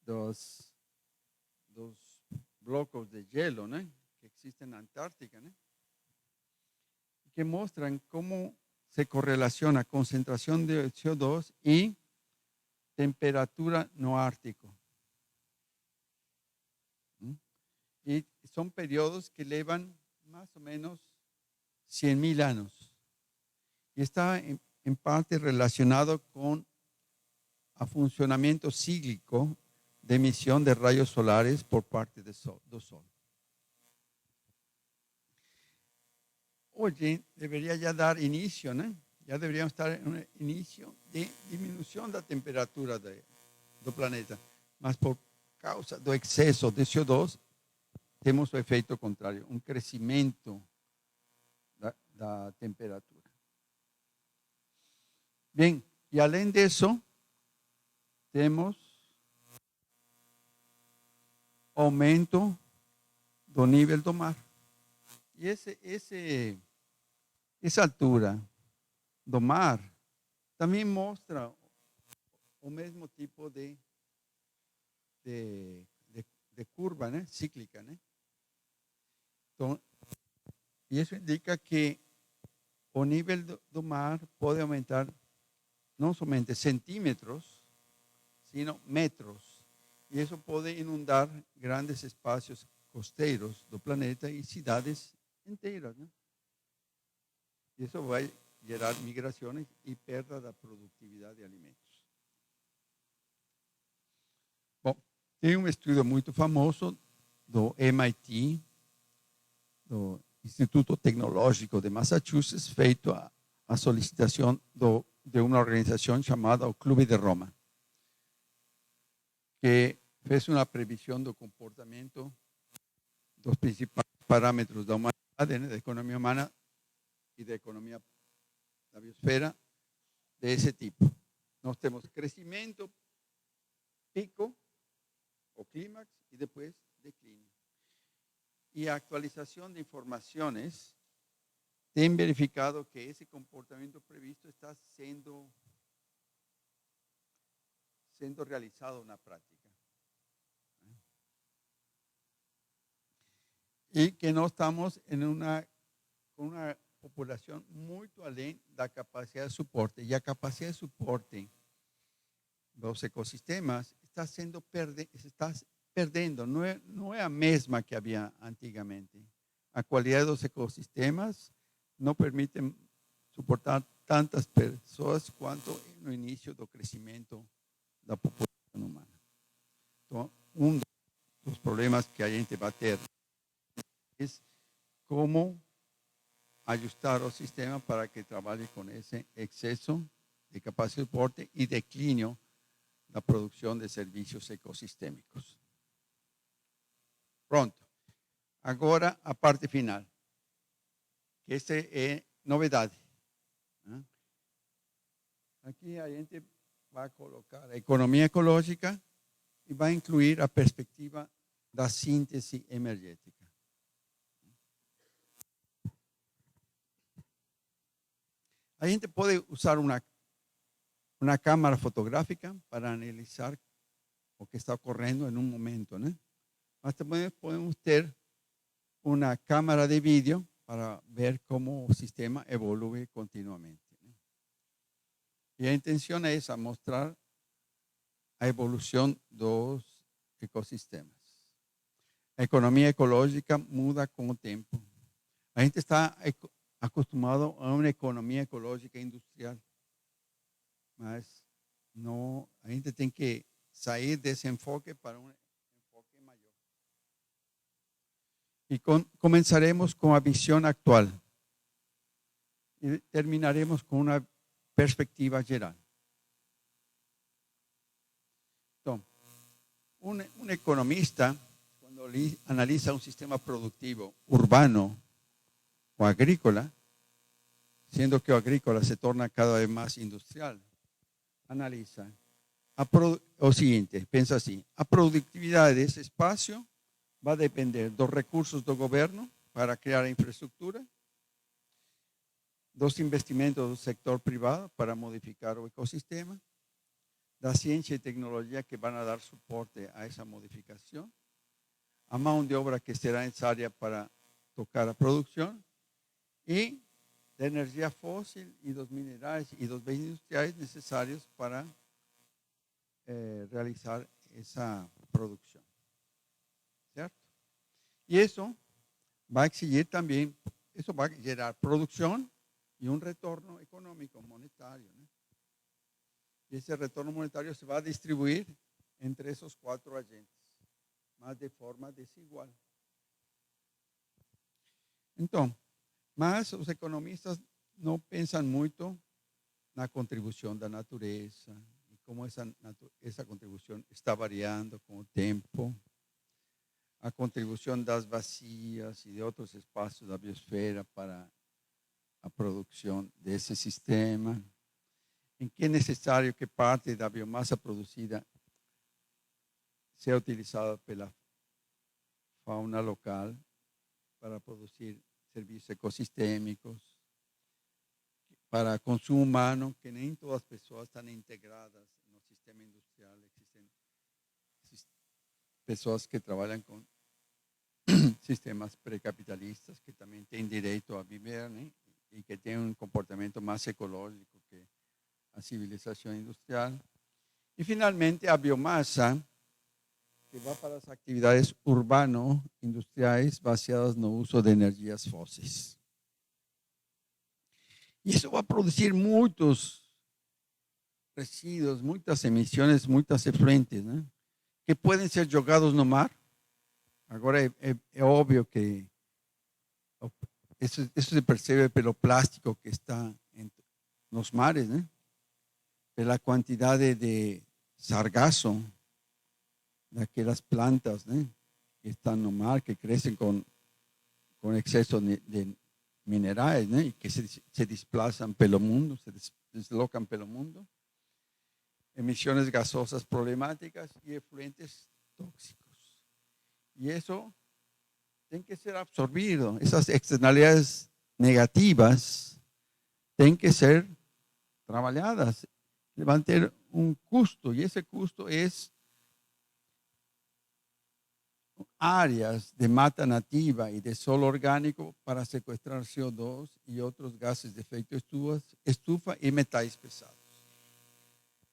dos blocos de hielo, ¿no? Que existen en Antártica, ¿no? Que muestran cómo se correlaciona concentración de CO2 y temperatura no ártico. Y son periodos que llevan más o menos 100.000 años. Y está en parte relacionado con el funcionamiento cíclico de emisión de rayos solares por parte del Sol. Hoy debería ya dar inicio, ¿no? Ya deberíamos estar en un inicio de disminución de la temperatura del planeta. Mas por causa del exceso de CO2, tenemos el efecto contrario, un crecimiento de la temperatura. Bien, y além de eso, tenemos aumento del nivel del mar. Y esa altura do mar también muestra el mismo tipo de curva, ¿no? Cíclica, ¿no? Entonces, E isso indica que o nível do mar pode aumentar não somente centímetros, sino metros. E isso pode inundar grandes espaços costeiros do planeta e cidades inteiras, né? Isso vai gerar migrações e perda da produtividade de alimentos. Bom, tem um estudo muito famoso do MIT, do Instituto Tecnológico de Massachusetts, feito a solicitação de uma organização chamada o Clube de Roma, que fez uma previsão do comportamento dos principais parâmetros da humanidade, né, da economia humana e da economia da biosfera, desse tipo. Nós temos crescimento, pico, o clímax, e depois declínio. E a atualização de informações tem verificado que esse comportamento previsto está sendo realizado na prática. E que nós estamos com uma população muito além da capacidade de suporte. E a capacidade de suporte dos ecossistemas está perdendo, não é a mesma que havia antigamente. A qualidade dos ecossistemas não permite suportar tantas pessoas quanto no início do crescimento da população humana. Então, um dos problemas que a gente vai ter é como ajustar o sistema para que trabalhe com esse excesso de capacidade de suporte e declínio da produção de serviços ecossistêmicos. Pronto. Agora a parte final, que essa é novidade. Aqui a gente vai colocar a economia ecológica e vai incluir a perspectiva da síntese energética. A gente pode usar uma câmera fotográfica para analisar o que está ocorrendo em um momento, né? Mas também podemos ter uma câmera de vídeo para ver como o sistema evolui continuamente, né? E a intenção é essa, mostrar a evolução dos ecossistemas. A economia ecológica muda com o tempo. A gente está acostumado a uma economia ecológica industrial, mas não, a gente tem que sair desse enfoque para um enfoque maior. E começaremos com a visão atual e terminaremos com uma perspectiva geral. Então, um economista, quando analisa um sistema produtivo urbano o agrícola, sendo que o agrícola se torna cada vez mais industrial, analisa o seguinte, pensa assim: a produtividade desse espaço vai depender dos recursos do governo para criar a infraestrutura, dos investimentos do sector privado para modificar o ecossistema, da ciência e tecnologia que vão dar suporte a essa modificação, a mão de obra que será necessária para tocar a produção e da energia fóssil e dos minerais e dos bens industriais necessários para realizar essa produção. Certo? E isso vai exigir também, isso vai gerar produção e um retorno econômico, monetário, né? E esse retorno monetário se vai distribuir entre esses 4 agentes, mas de forma desigual. Então, mas os economistas não pensam muito na contribuição da natureza e como essa contribuição está variando com o tempo, a contribuição das bacias e de outros espaços da biosfera para a produção desse sistema, em que é necessário que parte da biomassa produzida seja utilizada pela fauna local para produzir serviços ecossistêmicos, para consumo humano, que nem todas as pessoas estão integradas no sistema industrial. Existem pessoas que trabalham com sistemas precapitalistas que também têm direito a viver, né? E que têm um comportamento mais ecológico que a civilização industrial. E, finalmente, a biomassa, que vai para as atividades urbano-industriais baseadas no uso de energias fósseis. E isso vai produzir muitos resíduos, muitas emissões, muitas efluentes, né? Que podem ser jogados no mar. Agora, é óbvio que isso se percebe pelo plástico que está nos mares, né? Pela quantidade de sargaço daquelas plantas, né? Que estão no mar, que crescem com excesso de minerais, né? E que se desplazam pelo mundo, se deslocam pelo mundo. Emissões gasosas problemáticas e efluentes tóxicos. Y eso tiene que ser absorbido. Esas externalidades negativas tienen que ser trabajadas. Van a tener un custo y ese custo es áreas de mata nativa y de suelo orgánico para secuestrar CO2 y otros gases de efecto estufa y metales pesados.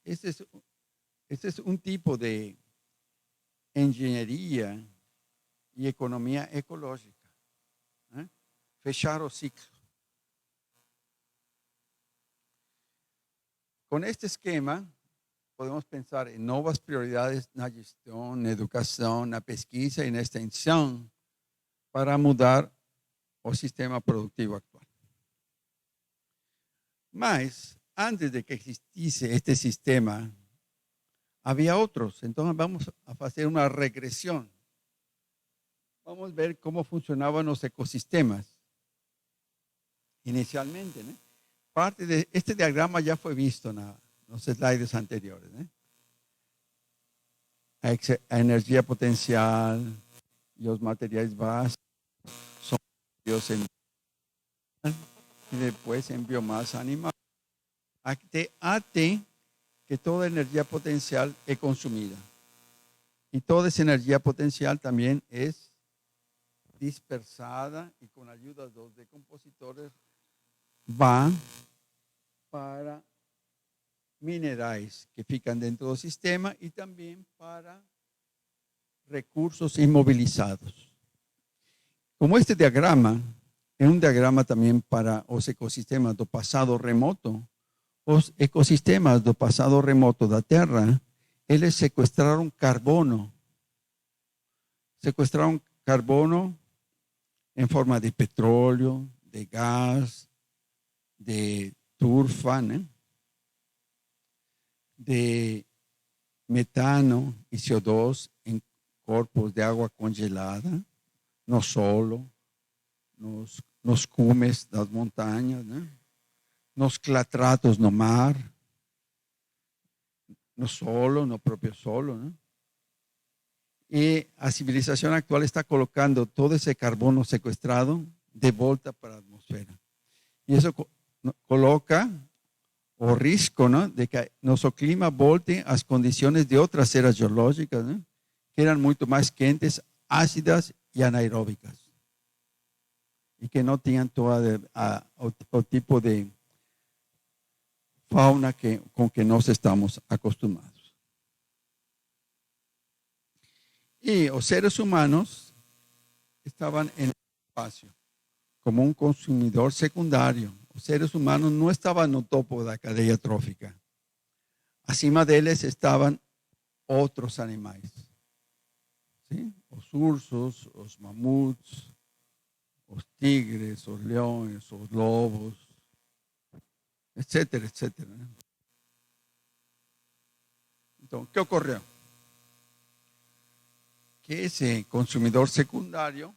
Ese es un tipo de ingeniería y economía ecológica. Fechar o ciclo. Con este esquema, podemos pensar en nuevas prioridades na gestión, na educación, na pesquisa y na extensión para mudar o sistema productivo actual. Mas, antes de que existisse este sistema, había otros. Entonces vamos a hacer una regresión. Vamos a ver cómo funcionaban los ecosistemas inicialmente, ¿no? Parte de este diagrama ya fue visto en los slides anteriores, ¿no? A energía potencial y los materiales básicos son en y después en biomasa animal. Até que toda energía potencial es consumida. Y toda esa energía potencial también es dispersada y con ayuda de los decompositores va para minerais que fican dentro del sistema y también para recursos inmovilizados. Como este diagrama es un diagrama también para los ecosistemas do pasado remoto, los ecosistemas do pasado remoto da Terra, eles sequestraram carbono. Sequestraram carbono en forma de petróleo, de gas, de turfa, ¿no? De metano y CO2 en corpos de agua congelada, no solo, nos cumes das montañas, ¿no? Nos clatratos no mar, no solo, no propio solo, ¿no? Y la civilización actual está colocando todo ese carbono secuestrado de volta para la atmósfera. Y eso coloca o risco, ¿no? De que nuestro clima volte a las condiciones de otras eras geológicas, ¿no? Que eran mucho más quentes, ácidas y anaeróbicas. Y que no tenían todo el tipo de fauna con que nos estamos acostumbrados. Y los seres humanos estaban en el espacio como un consumidor secundario. Los seres humanos no estaban en el topo de la cadena trófica. Acima de ellos estaban otros animales. ¿Sí? Los ursos, los mamuts, los tigres, los leones, los lobos, etcétera, etcétera. Entonces, ¿qué ocurrió? Que ese consumidor secundario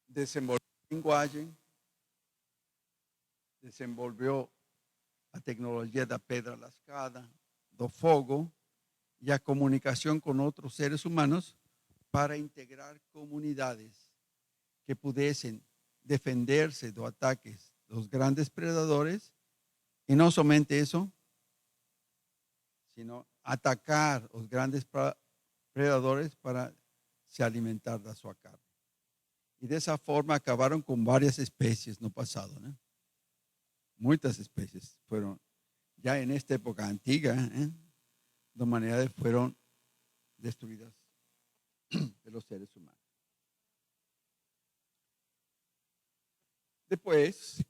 desenvolvió el lenguaje, desenvolvió la tecnología da pedra lascada, do fogo y a comunicación con otros seres humanos para integrar comunidades que pudiesen defenderse de ataques de los grandes predadores y no solamente eso, sino atacar los grandes predadores para se alimentar da sua carne. E dessa forma acabaram com várias espécies no passado, né? Muitas especies fueron, ya en esta época antigua, de humanidades fueron destruidas de los seres humanos. Depois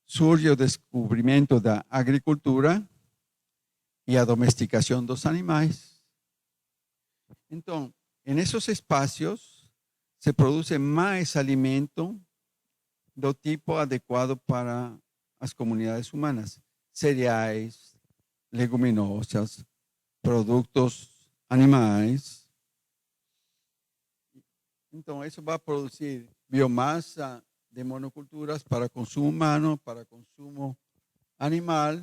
surge o descobrimento da agricultura e a domesticação dos animais. Então, em esses espaços se produce mais alimento do tipo adequado para as comunidades humanas, cereais, leguminosas, produtos animais. Então, isso vai produzir biomassa de monoculturas para consumo humano, para consumo animal.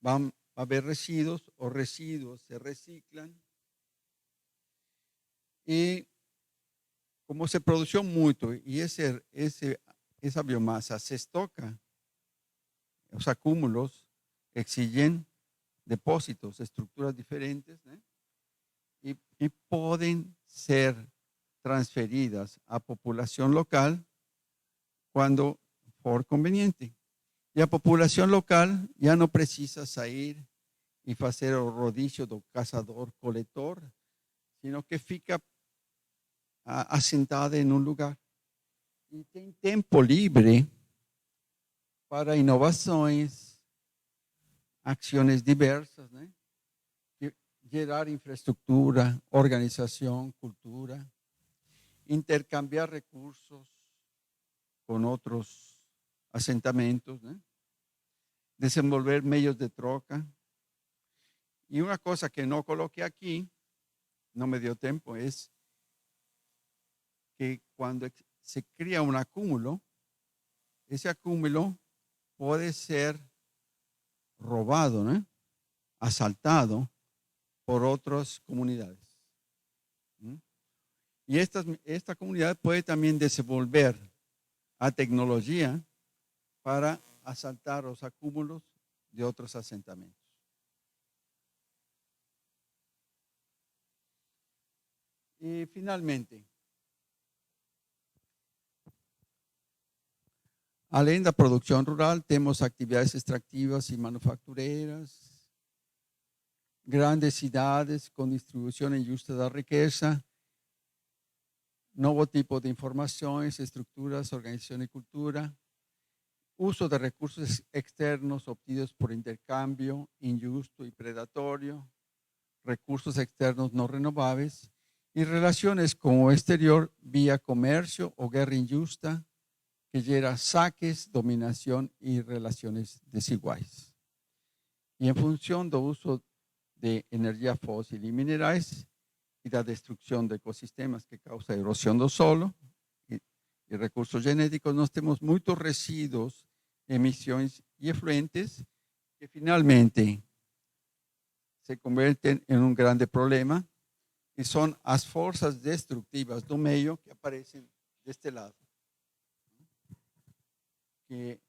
Van a haber residuos, os residuos se reciclan. E como se produziu muito e essa biomassa se estoca, os acúmulos exigen depósitos, estruturas diferentes, né? E podem ser transferidas à população local quando for conveniente. E a população local já não precisa sair e fazer o rodízio do caçador-coletor, sino que fica assentada em um lugar. E tem tempo livre para inovações, ações diversas, né? Gerar infraestrutura, organização, cultura, intercambiar recursos com outros assentamentos, né? Desenvolver meios de troca. E uma coisa que não coloquei aqui, não me deu tempo, é que quando se cria um acúmulo, esse acúmulo pode ser roubado, né? Asaltado por outras comunidades. E esta comunidade pode também desenvolver a tecnologia para asaltar os acúmulos de outros assentamentos. E, finalmente, além da produção rural, temos atividades extractivas e manufatureiras, grandes cidades com distribuição injusta da riqueza, novo tipo de informações, estruturas, organização e cultura, uso de recursos externos obtidos por intercambio injusto e predatório, recursos externos não renováveis e relações com o exterior via comércio ou guerra injusta que gera saques, dominação e relações desiguais. E em função do uso de energia fóssil e minerais e da destruição de ecossistemas que causa erosão do solo e recursos genéticos, nós temos muitos resíduos, emissões e efluentes que finalmente se convertem em um grande problema e são as forças destrutivas do meio que aparecem deste lado. Que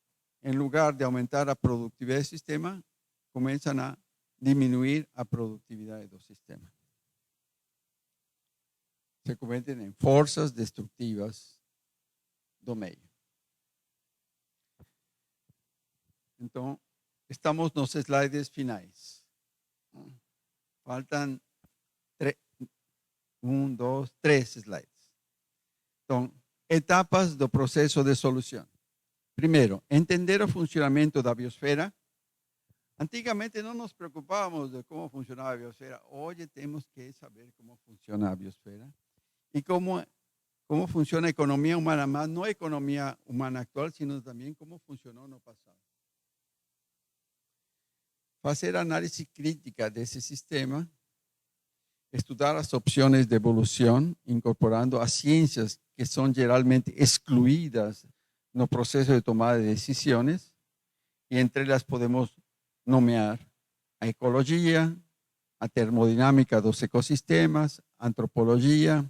em lugar de aumentar a produtividade do sistema, começam a diminuir a produtividade do sistema. Se convertem em forças destrutivas do meio. Então, estamos nos slides finais. Faltam 3 slides. Então, etapas do processo de solução. Primeiro, entender o funcionamento da biosfera. Antigamente não nos preocupávamos de como funcionava a biosfera. Hoje temos que saber como funciona a biosfera e como funciona a economia humana, mas não a economia humana atual, sino também como funcionou no passado. Fazer análise crítica desse sistema, estudar as opções de evolução, incorporando as ciências que são geralmente excluídas no processo de tomada de decisões, e entre elas podemos nomear a ecologia, a termodinâmica dos ecossistemas, antropologia,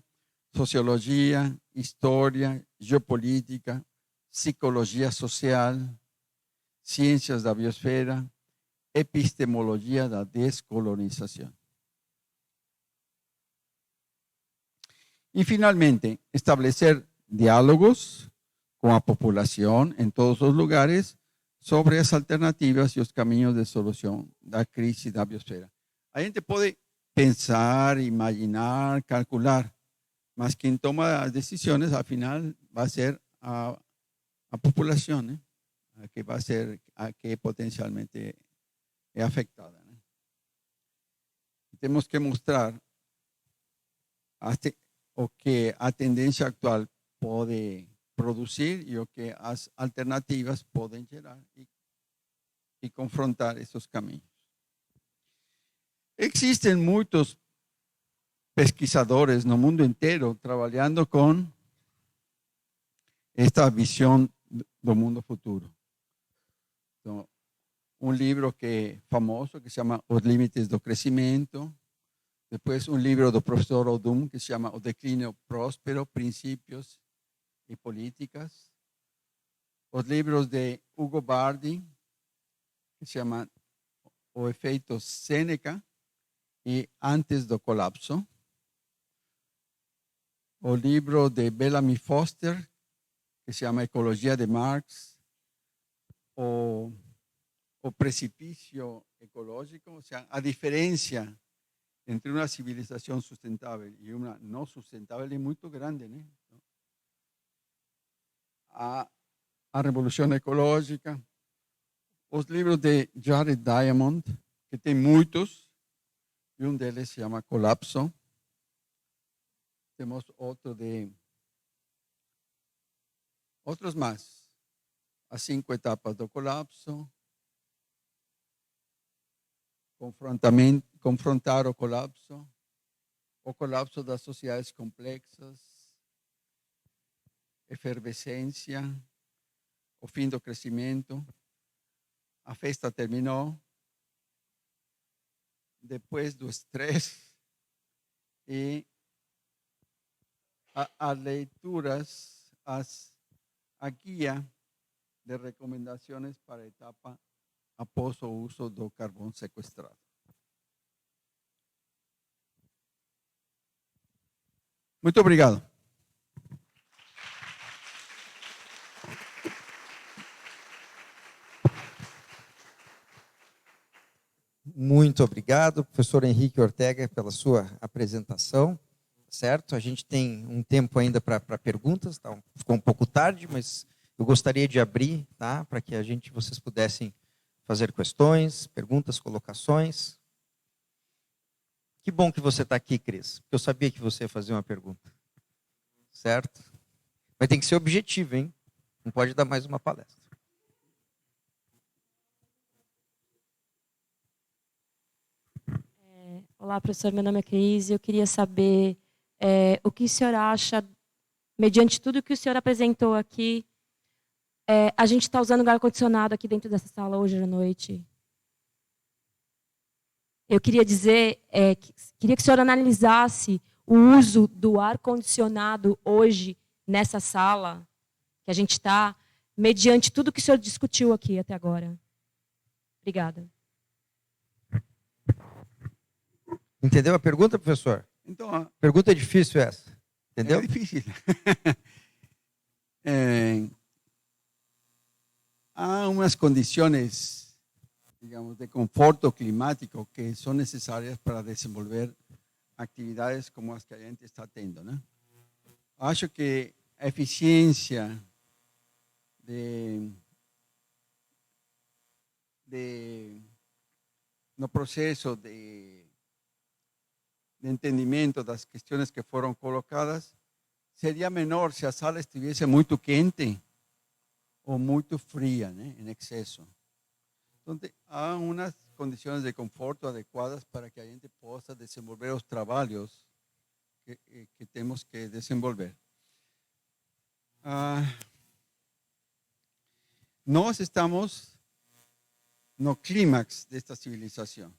sociologia, história, geopolítica, psicologia social, ciências da biosfera, epistemologia da descolonização. Y finalmente, establecer diálogos con la población en todos los lugares sobre las alternativas y los caminos de solución de la crisis de la biosfera. La gente puede pensar, imaginar, calcular, mas quien toma las decisiones al final va a ser a población, a que va a ser, a que potencialmente es afectada. Tenemos que mostrar o que a tendencia actual puede producir y o que las alternativas pueden llegar y confrontar esos caminos. Existen muchos pesquisadores en el mundo entero trabajando con esta visión del mundo futuro. Então, un libro famoso que se llama Os Límites do Crescimento. Después un libro del profesor Odum que se llama O Declínio Próspero, Principios y Políticas. Los libros de Hugo Bardi que se llaman O Efeito Sêneca y Antes do Colapso. O libro de Bellamy Foster que se llama Ecologia de Marx. O Precipicio Ecológico, o sea, a diferencia entre una civilización sustentable y una no sustentable es muy grande, ¿no? A Revolución Ecológica, los libros de Jared Diamond, que tiene muchos, y uno de ellos se llama Colapso. Tenemos otros más, As 5 Etapas do Colapso, Confrontar o Colapso das Sociedades Complexas, Efervescência, O Fim do Crescimento, A Festa Terminou, Depois do Estresse e as leituras, a guia de recomendações para a etapa após o uso do carbono sequestrado. Muito obrigado. Muito obrigado, professor Henrique Ortega, pela sua apresentação, certo? A gente tem um tempo ainda para perguntas, tá? Ficou um pouco tarde, mas eu gostaria de abrir, tá? Para que vocês pudessem fazer questões, perguntas, colocações. Que bom que você está aqui, Cris, porque eu sabia que você ia fazer uma pergunta, certo? Mas tem que ser objetivo, hein? Não pode dar mais uma palestra. Olá, professor, meu nome é Cris e eu queria saber o que o senhor acha, mediante tudo que o senhor apresentou aqui, a gente está usando o ar-condicionado aqui dentro dessa sala hoje à noite. Eu queria dizer, queria que o senhor analisasse o uso do ar-condicionado hoje nessa sala que a gente está, mediante tudo que o senhor discutiu aqui até agora. Obrigada. Entendeu a pergunta, professor? Então, a pergunta difícil essa. Entendeu? É difícil. Há umas condições, digamos, de conforto climático que são necessárias para desenvolver atividades como as que a gente está tendo, né? Acho que a eficiência no processo de entendimento das questões que foram colocadas seria menor se a sala estivesse muito quente ou muito fria, né, em excesso. Então, há umas condições de conforto adequadas para que a gente possa desenvolver os trabalhos que temos que desenvolver. Nós estamos no clímax desta civilização.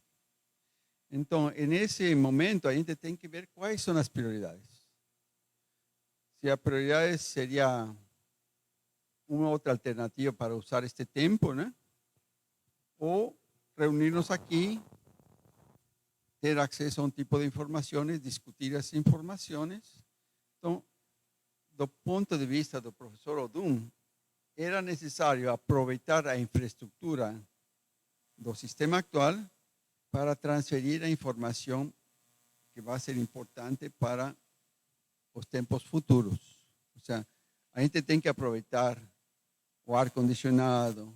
Então, nesse momento, a gente tem que ver quais são as prioridades. Se a prioridade seria uma outra alternativa para usar este tempo, né? Ou reunir-nos aqui, ter acesso a um tipo de informações, discutir as informações Então, do ponto de vista do professor Odum, era necessário aproveitar a infraestrutura do sistema actual para transferir a informação que vai ser importante para os tempos futuros. Ou seja, a gente tem que aproveitar o ar-condicionado,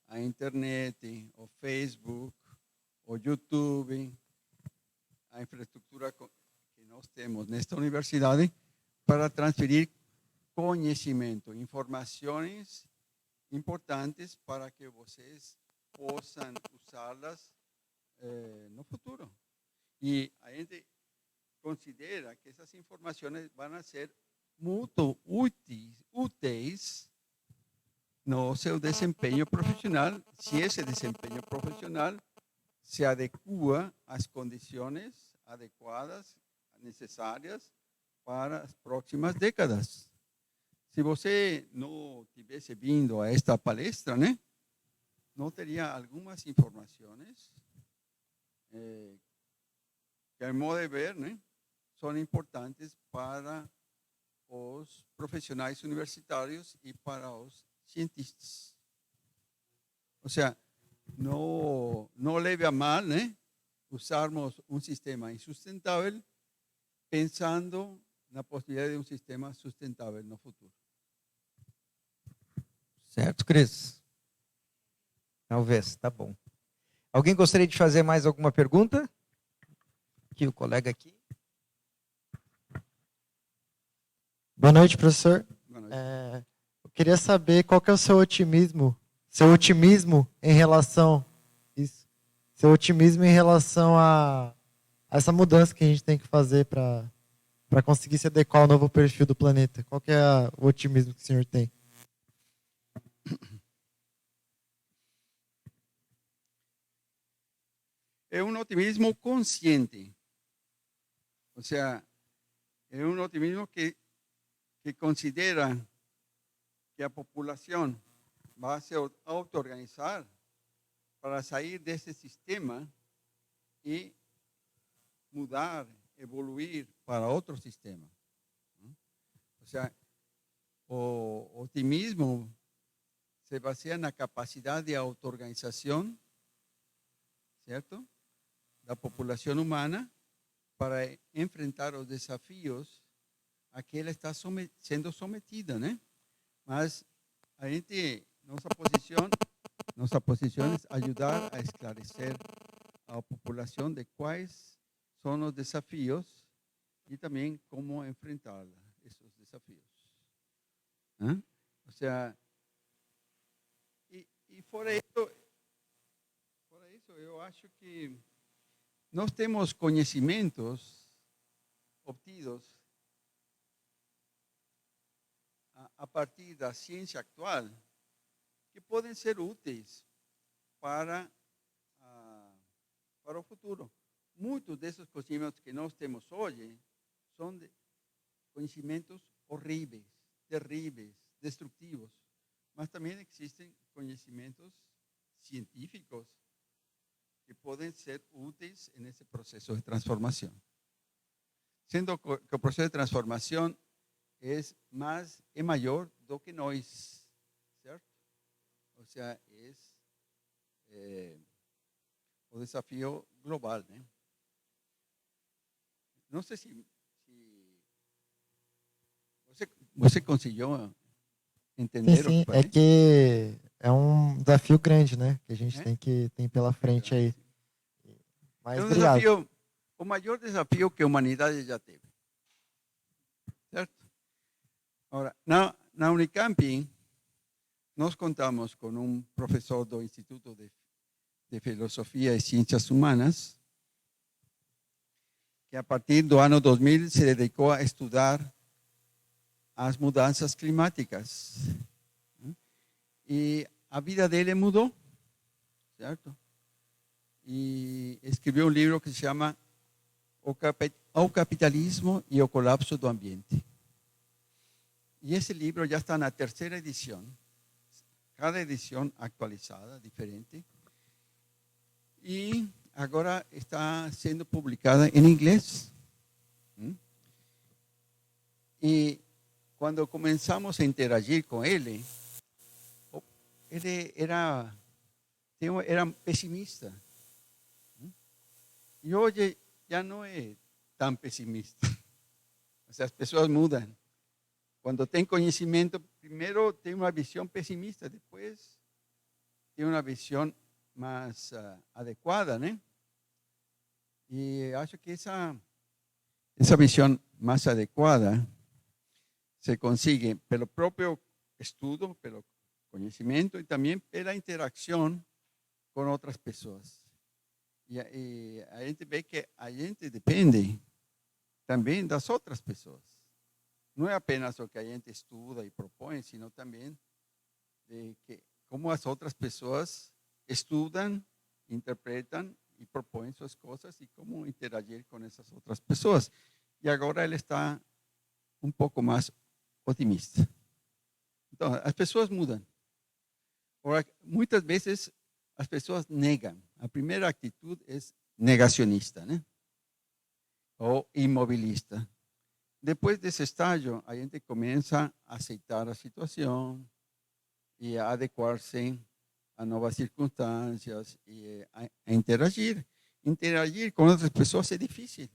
a internet, o Facebook, o YouTube, a infraestrutura que nós temos nesta universidade para transferir conhecimento, informações importantes para que vocês possam usá-las no futuro. E a gente considera que essas informações vão ser muito úteis no seu desempenho profissional, se esse desempenho profissional se adequa às condições adequadas, necessárias para as próximas décadas. Se você não tivesse vindo a esta palestra, né, não teria algumas informações que, a meu ver, né, são importantes para os profissionais universitários e para os cientistas. Ou seja, não leve a mal, né, usarmos um sistema insustentável pensando na possibilidade de um sistema sustentável no futuro. Certo, Cris? Talvez, tá bom. Alguém gostaria de fazer mais alguma pergunta? Aqui, o colega aqui. Boa noite, professor. Boa noite. Eu queria saber qual que é o seu otimismo em relação a essa mudança que a gente tem que fazer para conseguir se adequar ao novo perfil do planeta. Qual que é o otimismo que o senhor tem? É um otimismo consciente. Ou seja, é um otimismo que considera que a população vai se auto-organizar para sair desse sistema e mudar, evoluir para outro sistema. Ou seja, o otimismo se baseia na capacidade de auto-organização, certo? Da população humana para enfrentar os desafios a que ela está sendo sometida, né? Mas a gente, nossa posição é ajudar a esclarecer a população de quais são os desafios e também como enfrentar esses desafios. Ou seja, e fora isso, eu acho que nós temos conhecimentos obtidos a partir da ciência atual que podem ser úteis para o futuro. Muitos desses conhecimentos que nós temos hoje são conhecimentos horríveis, terríveis, destrutivos, mas também existem conhecimentos científicos que podem ser úteis nesse processo de transformação. Sendo que o processo de transformação é maior do que nós, certo? Ou seja, o desafio global, né? Não sei se você conseguiu entender Sim, o que falei? é que é um desafio grande, né? Que a gente tem pela frente aí. Mas obrigado. O maior desafio que a humanidade já teve. Certo? Agora, na Unicamp, nós contamos com um professor do Instituto de Filosofia e Ciências Humanas, que a partir do ano 2000 se dedicou a estudar as mudanças climáticas. E a vida dele mudou, certo? E escreveu um livro que se chama O Capitalismo e o Colapso do Ambiente. E esse livro já está na 3ª edição, cada edição atualizada, diferente. E agora está sendo publicada em inglês. E quando começamos a interagir com ele era pessimista. E hoje já não é tão pessimista. As pessoas mudam. Quando tem conhecimento, primeiro tem uma visão pessimista, depois tem uma visão mais adequada, né? E acho que essa visão mais adequada se consigue pelo próprio estudo, pelo conhecimento e também pela interação com outras pessoas. E a gente vê que a gente depende também das outras pessoas. Não é apenas o que a gente estuda e propõe, sino também de que como as outras pessoas estudam, interpretam e propõem suas coisas e como interagir com essas outras pessoas. E agora ele está um pouco mais otimista. Então, as pessoas mudam. Agora, muitas vezes as pessoas negam. A primeira atitude é negacionista, né? Ou imobilista. Depois desse estágio, a gente começa a aceitar a situação e a adequar-se a novas circunstâncias e a interagir. Interagir com outras pessoas é difícil.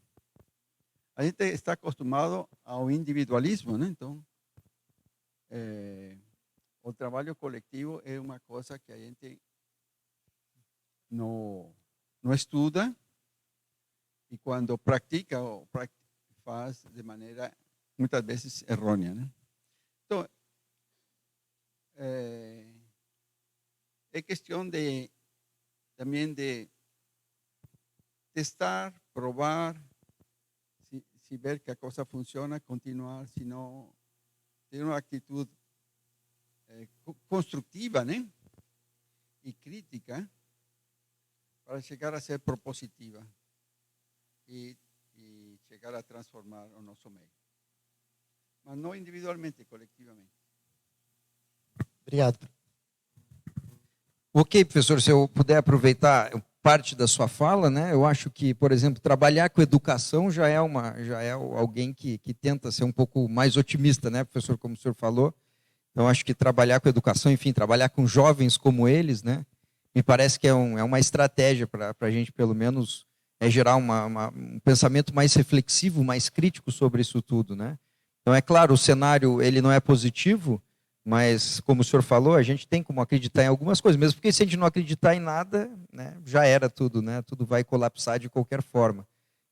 A gente está acostumado ao individualismo, né? Então, o trabalho coletivo é uma coisa que a gente não estuda e quando pratica faz de maneira muitas vezes errônea, né? Então, é questão também de testar, provar, se ver que a coisa funciona, continuar, se não, ter uma atitude construtiva, né? E crítica para chegar a ser propositiva e chegar a transformar o nosso meio. Mas não individualmente, coletivamente. Obrigado. Ok, professor, se eu puder aproveitar parte da sua fala, né? Eu acho que, por exemplo, trabalhar com educação já é alguém que tenta ser um pouco mais otimista, né, professor, como o senhor falou. Então, acho que trabalhar com educação, enfim, trabalhar com jovens como eles, né, me parece que é uma estratégia para a gente, pelo menos, gerar um pensamento mais reflexivo, mais crítico sobre isso tudo, né? Então, é claro, o cenário ele não é positivo, mas, como o senhor falou, a gente tem como acreditar em algumas coisas, mesmo porque se a gente não acreditar em nada, né, já era tudo, né? Tudo vai colapsar de qualquer forma.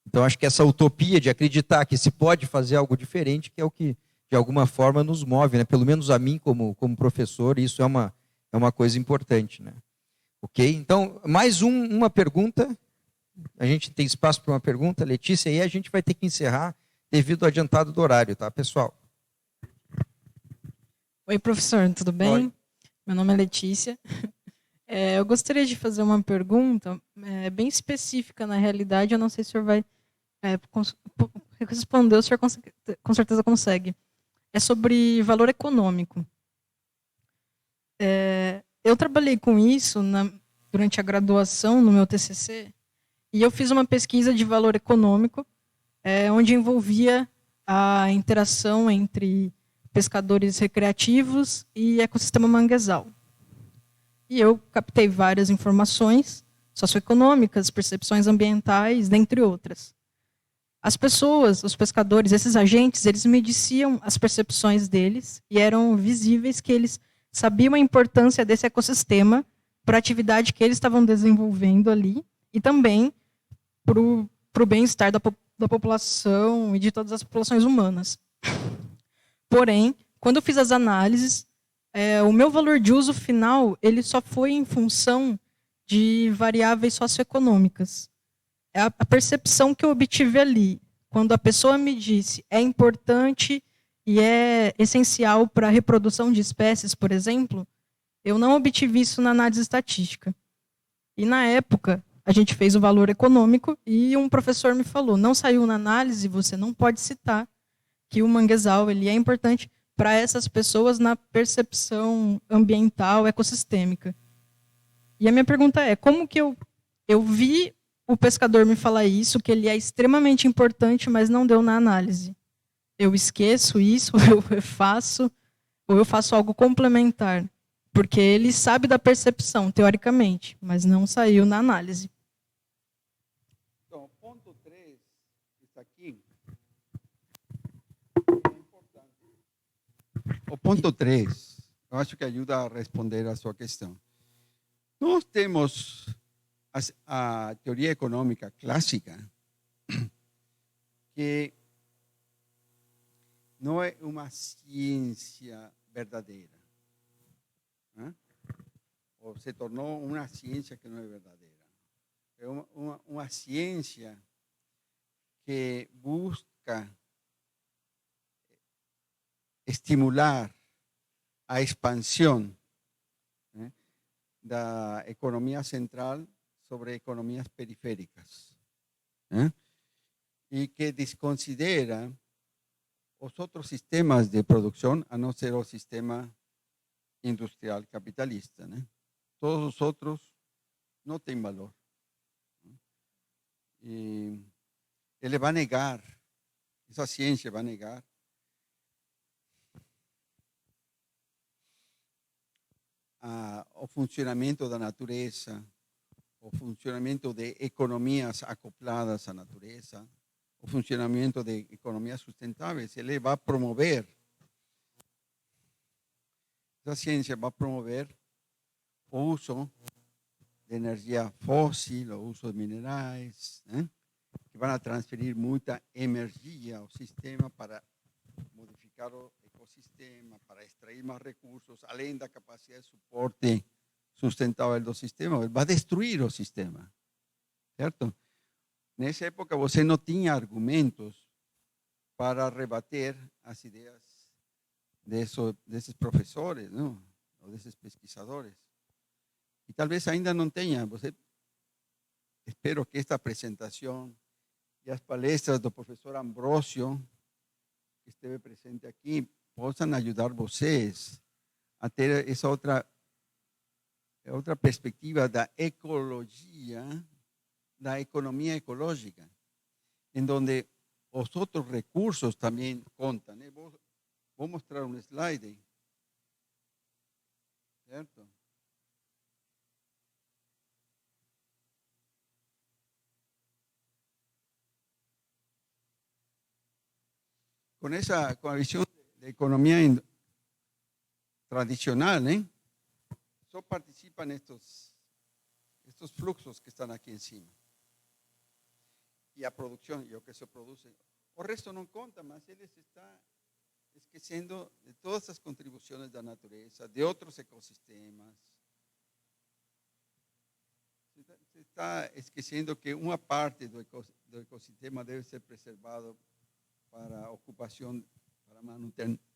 Então, acho que essa utopia de acreditar que se pode fazer algo diferente, que é o que, de alguma forma, nos move, né? Pelo menos a mim, como professor, isso é uma coisa importante, né? Ok? Então, mais uma pergunta. A gente tem espaço para uma pergunta, Letícia, e aí a gente vai ter que encerrar devido ao adiantado do horário, tá, pessoal? Oi, professor, tudo bem? Oi. Meu nome é Letícia. Eu gostaria de fazer uma pergunta bem específica, na realidade, eu não sei se o senhor vai responder, o senhor com certeza consegue. É sobre valor econômico. Eu trabalhei com isso durante a graduação, no meu TCC, e eu fiz uma pesquisa de valor econômico, onde envolvia a interação entre pescadores recreativos e ecossistema manguezal. E eu captei várias informações socioeconômicas, percepções ambientais, dentre outras. As pessoas, os pescadores, esses agentes, eles mediciam as percepções deles e eram visíveis que eles sabiam a importância desse ecossistema para a atividade que eles estavam desenvolvendo ali e também para o bem-estar da população e de todas as populações humanas. Porém, quando eu fiz as análises, o meu valor de uso final ele só foi em função de variáveis socioeconômicas. A percepção que eu obtive ali, quando a pessoa me disse é importante e é essencial para a reprodução de espécies, por exemplo, eu não obtive isso na análise estatística. E na época, a gente fez o valor econômico e um professor me falou, não saiu na análise, você não pode citar que o manguezal ele é importante para essas pessoas na percepção ambiental, ecossistêmica. E a minha pergunta é, como que eu vi o pescador me falar isso, que ele é extremamente importante, mas não deu na análise? eu esqueço isso, ou eu faço algo complementar. Porque ele sabe da percepção, teoricamente, mas não saiu na análise. Então, ponto 3 está aqui. É importante. O ponto 3, eu acho que ajuda a responder a sua questão. Nós temos a teoria econômica clássica, que não é uma ciência verdadeira. ¿Eh? O se tornou uma ciência que não é verdadeira. É uma ciência que busca estimular a expansão da economia central sobre economias periféricas, e que desconsidera os outros sistemas de produção, a não ser o sistema industrial capitalista. Todos os outros não têm valor. E ele vai negar, essa ciência vai negar o funcionamento da natureza, o funcionamento de economias acopladas à natureza, o funcionamento de economias sustentáveis. Ele vai promover, essa ciência vai promover o uso de energia fóssil, o uso de minerais, que vão transferir muita energia ao sistema para modificar o ecossistema, para extrair mais recursos, além da capacidade de suporte sustentável do sistema. Ele vai destruir o sistema, certo? Nessa época você não tinha argumentos para rebater as ideias desses professores, não? Ou desses pesquisadores. E talvez ainda não tenha. Espero que esta apresentação e as palestras do professor Ambrósio, que esteve presente aqui, possam ajudar vocês a ter essa outra perspectiva da ecologia, da economia ecológica, em donde os outros recursos também contam. Vou mostrar um slide, certo? Com a visão de economia tradicional, só participam estes fluxos que estão aqui em cima. E a produção, e o que se produz. O resto não conta, mas eles estão esquecendo de todas as contribuições da natureza, de outros ecossistemas. Se está esquecendo que uma parte do ecossistema deve ser preservado para a ocupação, para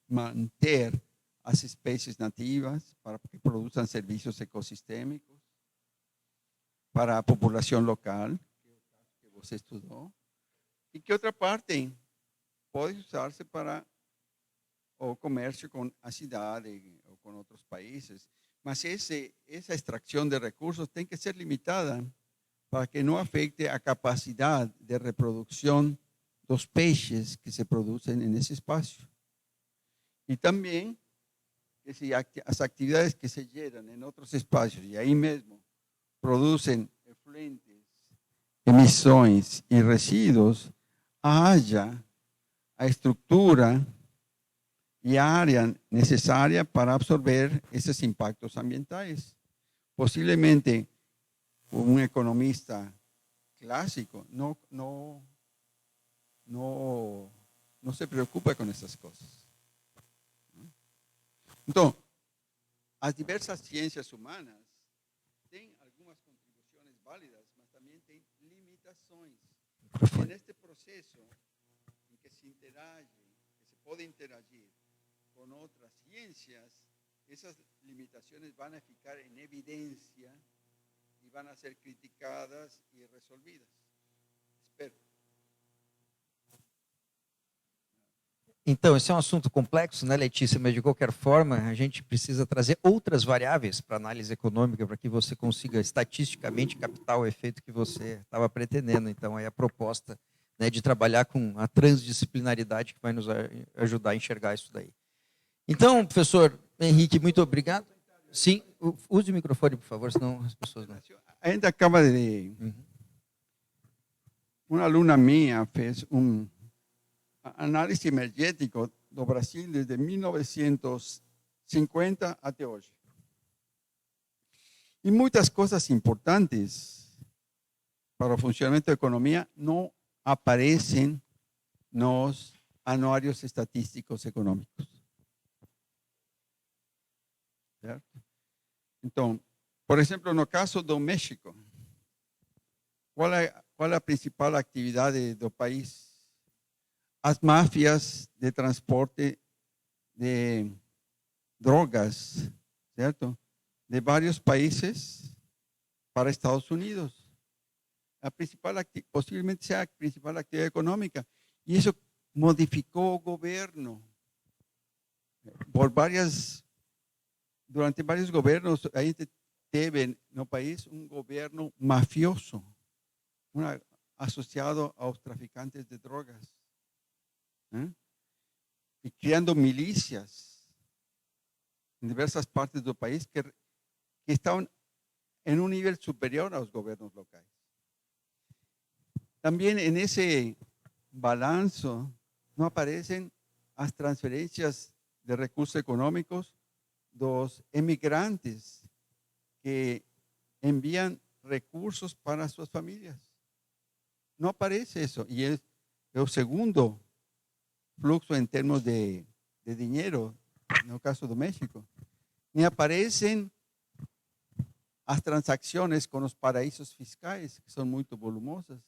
manter as espécies nativas, para que produzam serviços ecossistêmicos, para a população local, que é o caso que você estudou, e que outra parte pode usar-se para o comércio com a cidade ou com outros países. Mas essa extração de recursos tem que ser limitada para que não afete a capacidade de reprodução dos peixes que se produzem nesse espaço. E também que se as atividades que se geram em outros espaços e aí mesmo produzem efluentes, emissões e resíduos, haja a estrutura e a área necessária para absorver esses impactos ambientais. Possivelmente, um economista clássico não se preocupa com essas coisas. Então, as diversas ciências humanas têm algumas contribuições válidas, mas também têm limitações. E neste processo em que se interage, que se pode interagir com outras ciências, essas limitações vão ficar em evidência e vão ser criticadas e resolvidas. Espero. Então, esse é um assunto complexo, né, Letícia? Mas, de qualquer forma, a gente precisa trazer outras variáveis para a análise econômica para que você consiga, estatisticamente, captar o efeito que você estava pretendendo. Então, aí a proposta né, de trabalhar com a transdisciplinaridade que vai nos ajudar a enxergar isso daí. Então, professor Henrique, muito obrigado. Sim, use o microfone, por favor, senão as pessoas não... A gente acaba de... Uma aluna minha fez análise energético do Brasil desde 1950 até hoje. E muitas coisas importantes para o funcionamento da economia não aparecem nos anuários estatísticos econômicos. Certo? Então, por exemplo, no caso do México, qual é a principal atividade do país? As máfias de transporte de drogas, certo? De vários países para Estados Unidos. Possivelmente sea a principal actividad económica. Y eso modificó el gobierno. Durante varios gobiernos, ahí teve en el país un gobierno mafioso, asociado a los traficantes de drogas. Y creando milicias en diversas partes del país que estaban en un nivel superior a los gobiernos locales. También en ese balance no aparecen las transferencias de recursos económicos de los emigrantes que envían recursos para sus familias. No aparece eso. Y es el segundo flujo en términos de dinero, en el caso de México. Ni aparecen las transacciones con los paraísos fiscales, que son muy volumosas.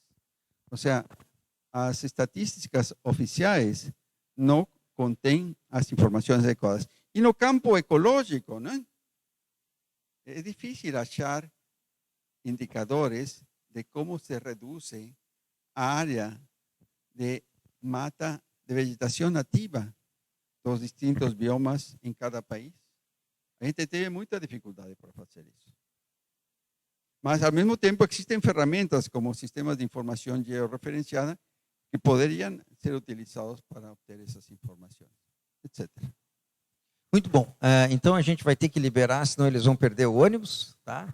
O sea, las estadísticas oficiales no contén las informaciones adecuadas. Y no campo ecológico, ¿no? Es difícil achar indicadores de cómo se reduce área de mata de vegetación nativa, los distintos biomas en cada país. A gente tiene mucha dificultad para hacer eso. Mas, al mismo tiempo, existen ferramentas como sistemas de información georreferenciada que poderiam ser utilizados para obter essas informações, etc. Muito bom. Então, a gente vai ter que liberar, senão eles vão perder o ônibus, tá?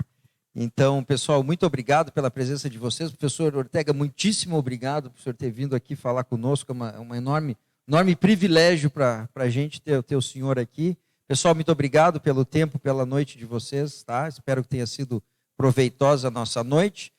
Então, pessoal, muito obrigado pela presença de vocês. Professor Ortega, muitíssimo obrigado por senhor ter vindo aqui falar conosco. É uma enorme privilégio para a gente ter o senhor aqui. Pessoal, muito obrigado pelo tempo, pela noite de vocês, tá? Espero que tenha sido proveitosa a nossa noite.